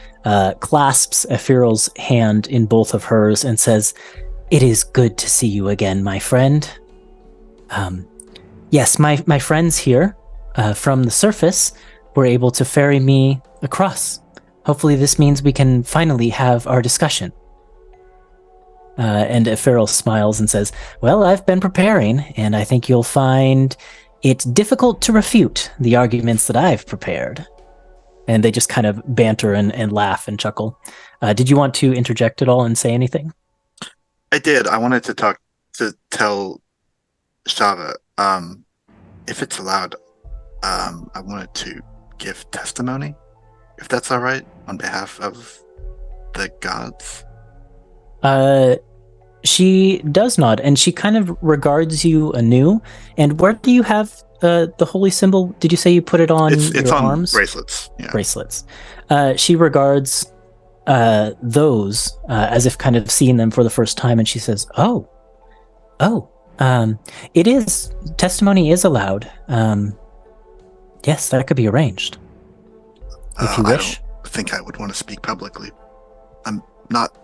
clasps Ethereal's hand in both of hers and says, It is good to see you again, my friend. Yes, my friends here from the surface were able to ferry me across. Hopefully this means we can finally have our discussion. And Ethereal smiles and says, Well, I've been preparing, and I think you'll find it difficult to refute the arguments that I've prepared. And they just kind of banter and laugh and chuckle. Did you want to interject at all and say anything? I did. I wanted to tell Shava, if it's allowed, I wanted to give testimony, if that's all right, on behalf of the gods. She does nod, and she kind of regards you anew. And where do you have the holy symbol? Did you say you put it on It's on arms? bracelets. Yeah. Bracelets. She regards those as if kind of seeing them for the first time, and she says, Oh, it is, testimony is allowed. Yes, that could be arranged. If you wish. I don't think I would want to speak publicly. I'm not...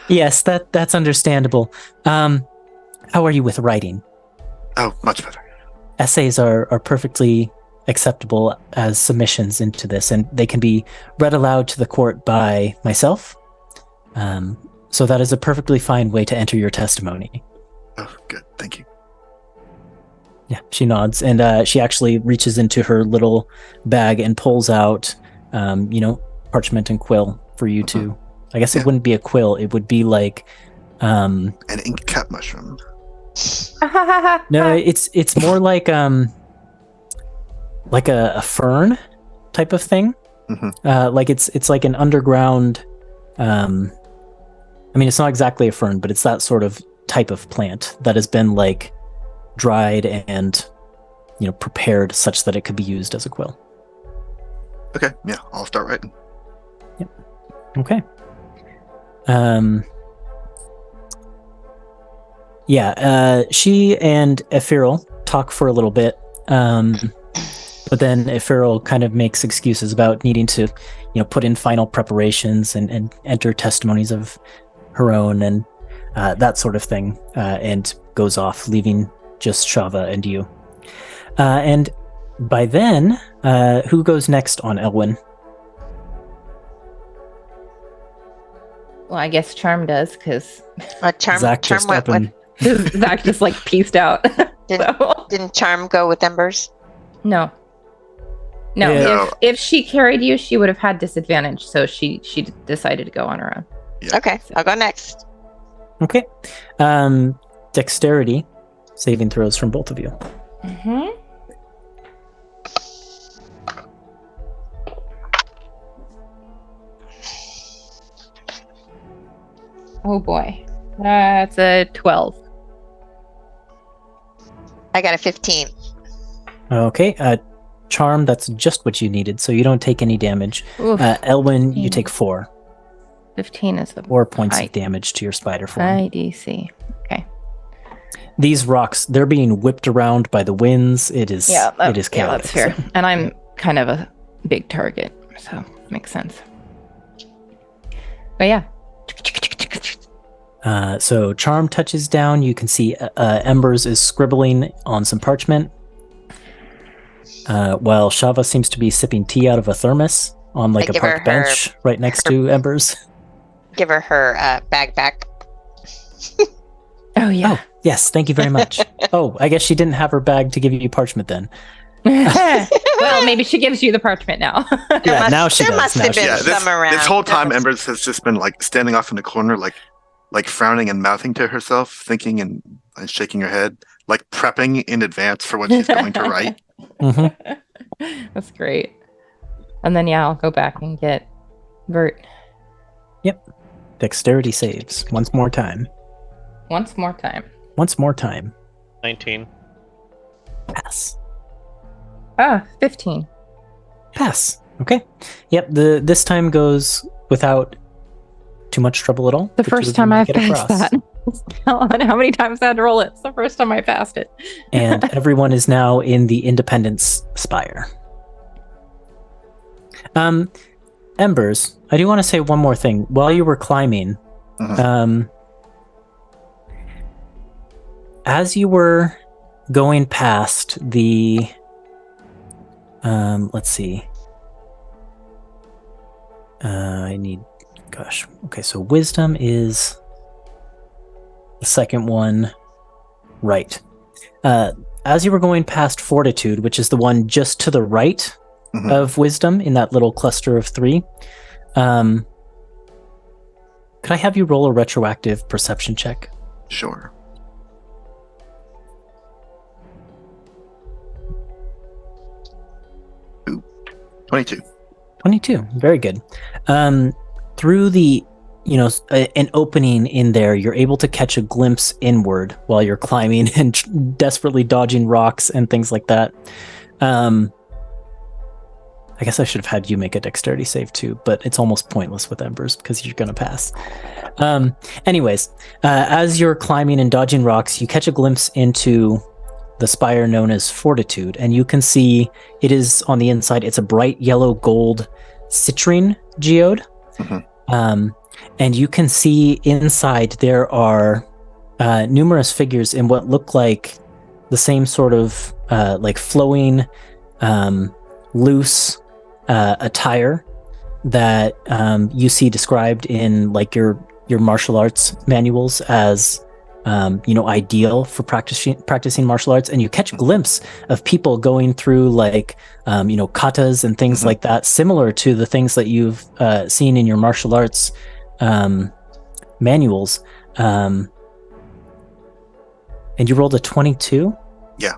Yes, that's understandable. How are you with writing? Oh, much better. Essays are perfectly acceptable as submissions into this, and they can be read aloud to the court by myself. So that is a perfectly fine way to enter your testimony. Oh, good. Thank you. Yeah, she nods, and she actually reaches into her little bag and pulls out, parchment and quill for you to. I guess Yeah. it wouldn't be a quill; it would be like, An ink cap mushroom. no, it's more like a fern type of thing. Like it's like an underground. I mean, it's not exactly a fern, but it's that sort of type of plant that has been like dried and prepared such that it could be used as a quill. Okay, yeah, I'll start writing. Okay. She and Ephiril talk for a little bit, but then Ephiril kind of makes excuses about needing to, put in final preparations and enter testimonies of her own and that sort of thing, and goes off, leaving just Shava and you. And by then, who goes next on Elwyn? Well, I guess Charm does, because Zach just went up and Zach just like pieced out. Didn't Charm go with Embers? No. Yeah. If she carried you, she would have had disadvantage, so she decided to go on her own. Yeah. Okay, I'll go next. Okay. Dexterity saving throws from both of you. Mm-hmm. Oh boy. That's a 12. I got a 15. Okay. Charm, that's just what you needed, so you don't take any damage. Oof. Elwyn, you take 4. 15 is the 4 points high- of damage to your spider form. high DC. Okay. These rocks, they're being whipped around by the winds. It is chaotic. That's fair. so- And I'm kind of a big target, so makes sense. But yeah. So Charm touches down. You can see Embers is scribbling on some parchment, while Shava seems to be sipping tea out of a thermos on like I a give park her bench right next to Embers. Give her bag back. Oh yeah. Oh, yes, thank you very much. Oh, I guess she didn't have her bag to give you parchment then. Well, maybe she gives you the parchment now. Yeah, now she there does. must Now have she been does. Yeah, some around. this whole time There Embers has just been like standing off in the corner, like frowning and mouthing to herself, thinking and shaking her head, like prepping in advance for what she's going to write. Mhm. That's great. And then I'll go back and get Vert Dexterity saves. Once more time. once more time. Once more time. 19. Pass. 15. Pass. Okay. Yep. This time goes without too much trouble at all. The two first of them time I make it passed across. that. How many times I had to roll it? It's the first time I passed it. And everyone is now in the Independence Spire. Embers, I do want to say one more thing. While you were climbing, Mhm. as you were going past the, let's see. Okay, so wisdom is the second one. Right. As you were going past fortitude, which is the one just to the right Mhm. of wisdom in that little cluster of 3, could I have you roll a retroactive perception check? Sure. Ooh, 22. 22. Very good. Through the, an opening in there, you're able to catch a glimpse inward while you're climbing and desperately dodging rocks and things like that. I guess I should have had you make a dexterity save too, but it's almost pointless with Embers because you're going to pass. Anyways, as you're climbing and dodging rocks, you catch a glimpse into the spire known as Fortitude, and you can see it is on the inside. It's a bright yellow gold citrine geode. Mhm. And you can see inside there are numerous figures in what look like the same sort of like flowing, loose attire that you see described in like your martial arts manuals as ideal for practicing martial arts, and you catch a glimpse of people going through like katas and things like that, similar to the things that you've seen in your martial arts manuals. And you rolled a 22? Yeah.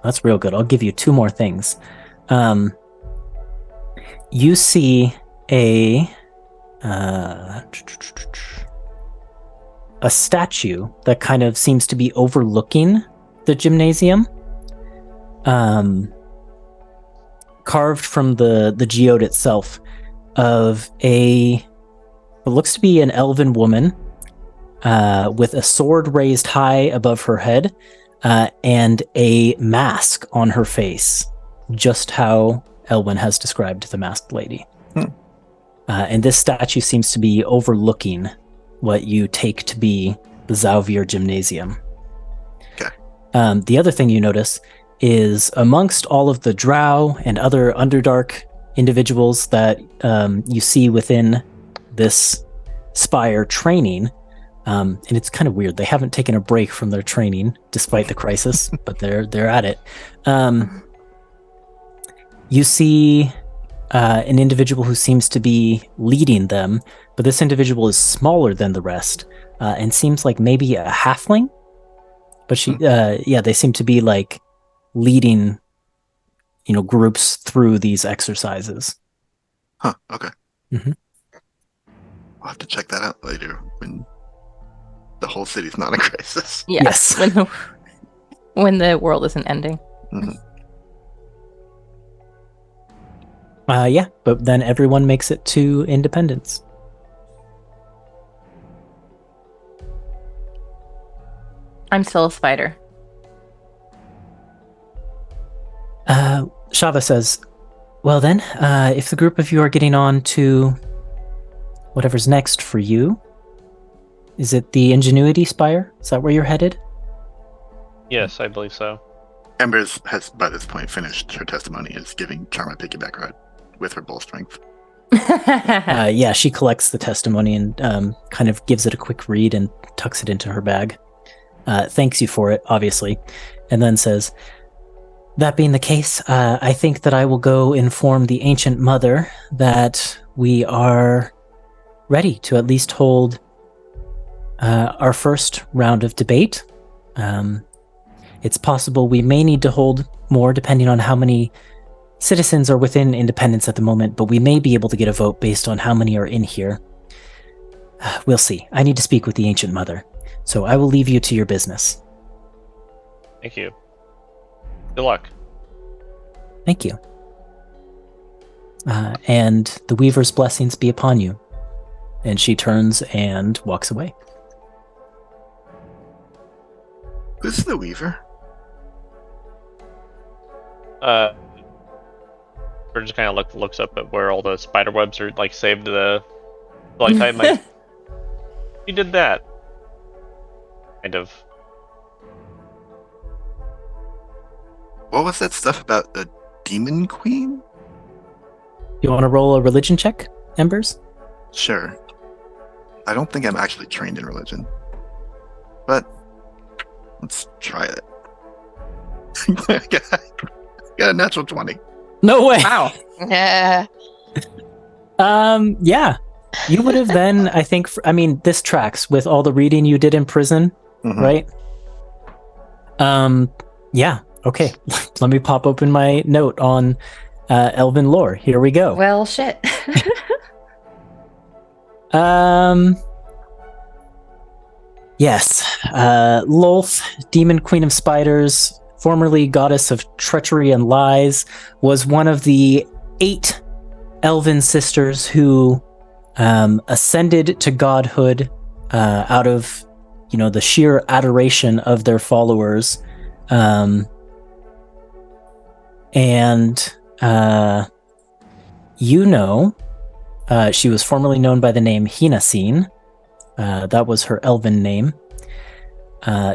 That's real good. I'll give you 2 more things. You see a statue that kind of seems to be overlooking the gymnasium, carved from the geode itself, of what looks to be an elven woman with a sword raised high above her head and a mask on her face, just how Elwyn has described the masked lady. And this statue seems to be overlooking what you take to be the Zauvier Gymnasium. Okay. The other thing you notice is amongst all of the drow and other Underdark individuals that you see within this spire training, and it's kind of weird. They haven't taken a break from their training despite the crisis, but they're at it. You see an individual who seems to be leading them, but this individual is smaller than the rest and seems like maybe a halfling. But they seem to be like leading, groups through these exercises. Huh. Okay. Mm-hmm. I'll have to check that out later when the whole city's not in crisis. Yeah, Yes. When the world isn't ending. Mm-hmm. But then everyone makes it to Independence. I'm still a spider. Shava says, well then, if the group of you are getting on to whatever's next for you, is it the Ingenuity Spire? Is that where you're headed? Yes, I believe so. Embers has, by this point, finished her testimony as giving Charm a piggyback ride with her bull strength. She collects the testimony and kind of gives it a quick read and tucks it into her bag. Thanks you for it, obviously, and then says, that being the case, I think that I will go inform the Ancient Mother that we are ready to at least hold our first round of debate. It's possible we may need to hold more depending on how many citizens are within Independence at the moment, but we may be able to get a vote based on how many are in here. We'll see. I need to speak with the Ancient Mother, so I will leave you to your business. Thank you. Good luck. Thank you. And the Weaver's blessings be upon you. And she turns and walks away. Who's the Weaver? Or just kind of looks up at where all the spider webs are like saved to the type like you did that. Kind of. What was that stuff about the Demon Queen? You want to roll a religion check, Embers? Sure. I don't think I'm actually trained in religion. But let's try it. I got a natural 20. No way. Wow. Yeah. You would have then, I think, this tracks with all the reading you did in prison, right? Yeah. Okay. Let me pop open my note on Elven lore. Here we go. Well, shit. Yes. Lolth, Demon Queen of Spiders, formerly goddess of treachery and lies, was one of the 8 elven sisters who ascended to godhood out of, the sheer adoration of their followers. She was formerly known by the name Hinasine. That was her elven name.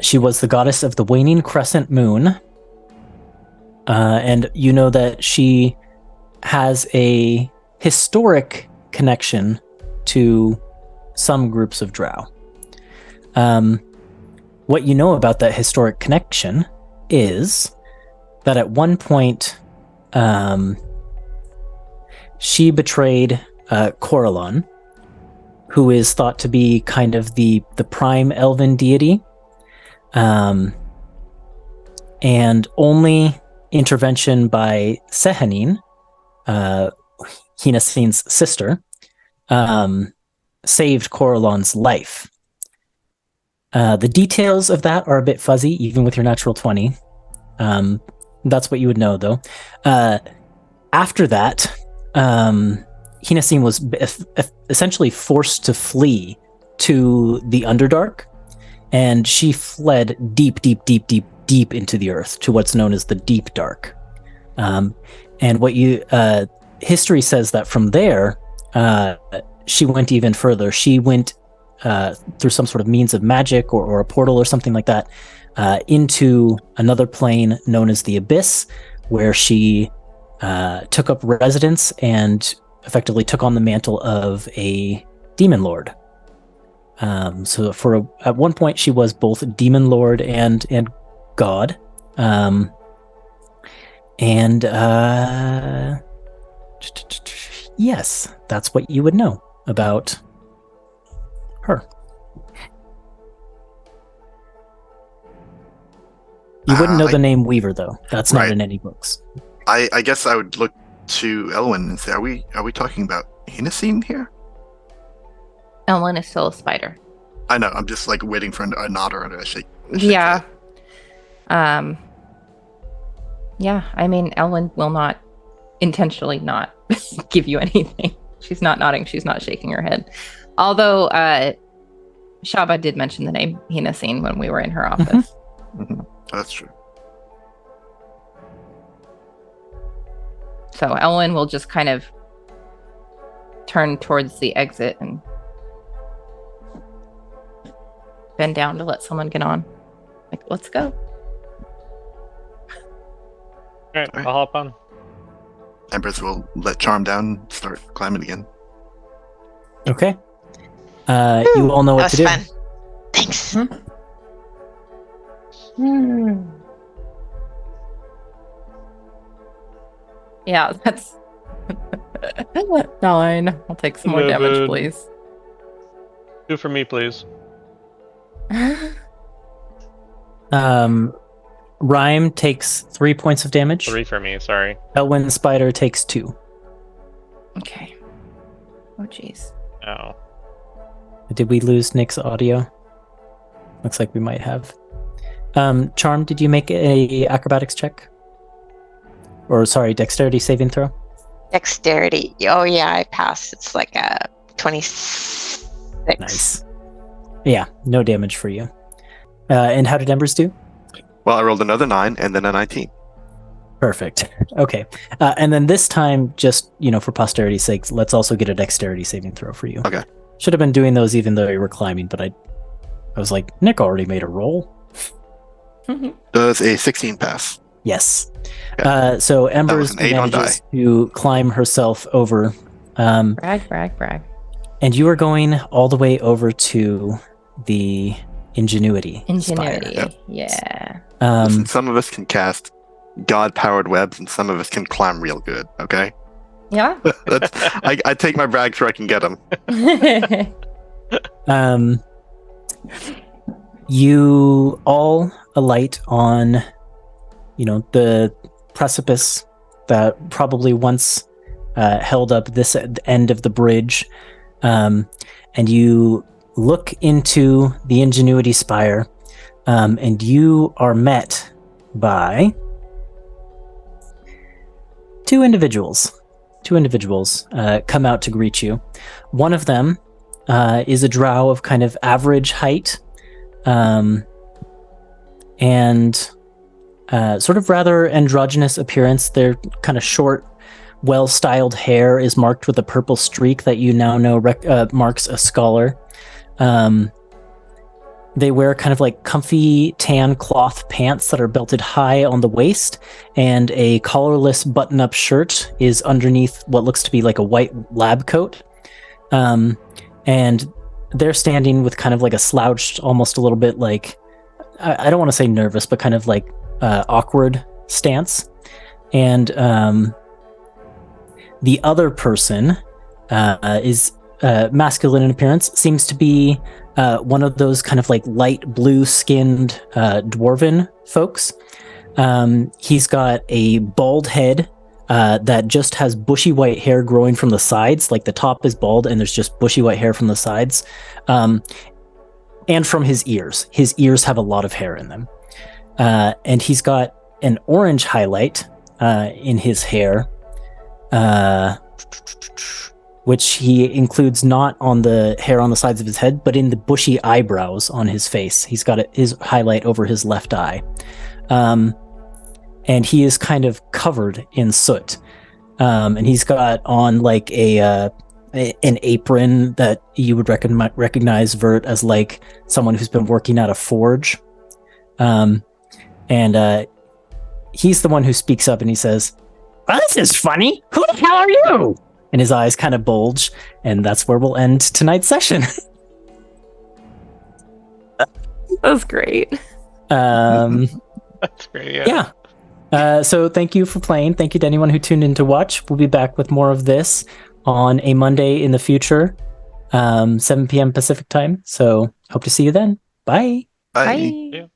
She was the goddess of the waning crescent moon. And you know that she has a historic connection to some groups of drow. what you know about that historic connection is that at one point, she betrayed Corellon, who is thought to be kind of the prime elven deity, and only intervention by Sehanine, Hinasine's sister, saved Corellon's life. The details of that are a bit fuzzy, even with your natural 20. That's what you would know, though. After that, Hinasine was essentially forced to flee to the Underdark, and she fled deep into the earth to what's known as the Deep Dark. And what history says that from there, she went even further. She went through some sort of means of magic or a portal or something like that into another plane known as the Abyss, where she took up residence and effectively took on the mantle of a demon lord. So at one point she was both demon lord and god. Yes, that's what you would know about her. You wouldn't know the name Weaver, though. That's not in any books. I guess I would look to Elwyn and say, are we talking about Hinasine here? Elwyn is still a spider. I know. I'm just like waiting for a nod or a shake. Yeah. Yeah. I mean, Elwyn will not intentionally not give you anything. She's not nodding. She's not shaking her head. Although Shaba did mention the name Hinasine when we were in her office. Mm-hmm. That's true. So Elwyn will just kind of turn towards the exit and bend down to let someone get on. Like, let's go. All right, I'll hop on. Empress will let Charm down and start climbing again. Okay. You all know what to do. That was fun. Thanks. Yeah, that's 9. I'll take some more damage, please. 2 for me, please. Rhyme takes 3 points of damage. 3 for me, sorry. Elwyn Spider takes 2. Okay. Oh, jeez. Oh. Did we lose Nick's audio? Looks like we might have. Charm, did you make a acrobatics check? Or sorry, dexterity saving throw? Dexterity. Oh yeah, I passed. It's like a 26. Nice. Yeah, no damage for you. And how did Embers do? Well, I rolled another 9 and then a 19. Perfect. Okay. And then this time, just, for posterity's sake, let's also get a dexterity saving throw for you. Okay. Should have been doing those even though you were climbing, but I was like, Nick already made a roll. Does a 16 pass? Yes. Yeah. So Embers That was an 8 on manages to climb herself over. Brag. And you are going all the way over to the Ingenuity. Ingenuity. Spire. Yeah. Listen, some of us can cast God-powered webs, and some of us can climb real good. Okay. Yeah. I take my brags where I can get them. You all alight on, the precipice that probably once held up this end of the bridge, and you look into the Ingenuity Spire, and you are met by two individuals. Come out to greet you. One of them is a drow of kind of average height, and sort of rather androgynous appearance. Their kind of short, well-styled hair is marked with a purple streak that you now know marks a scholar. They wear kind of like comfy tan cloth pants that are belted high on the waist, and a collarless button-up shirt is underneath what looks to be like a white lab coat. And they're standing with kind of like a slouched, almost a little bit like I don't want to say nervous, but kind of like awkward stance. And the other person is masculine in appearance, seems to be one of those kind of like light blue skinned dwarven folks. He's got a bald head that just has bushy white hair growing from the sides. Like the top is bald and there's just bushy white hair from the sides. And from his ears. His ears have a lot of hair in them. And he's got an orange highlight in his hair, which he includes not on the hair on the sides of his head, but in the bushy eyebrows on his face. He's got his highlight over his left eye. And he is kind of covered in soot. And he's got on like an apron that you would recognize Vert as like someone who's been working at a forge. And he's the one who speaks up and he says, "Well, this is funny. Who the hell are you?" And his eyes kind of bulge, and that's where we'll end tonight's session. That was great. That's great. Yeah. So thank you for playing. Thank you to anyone who tuned in to watch. We'll be back with more of this on a Monday in the future, 7 p.m. Pacific time. So hope to see you then. Bye. Bye. Bye. Yeah.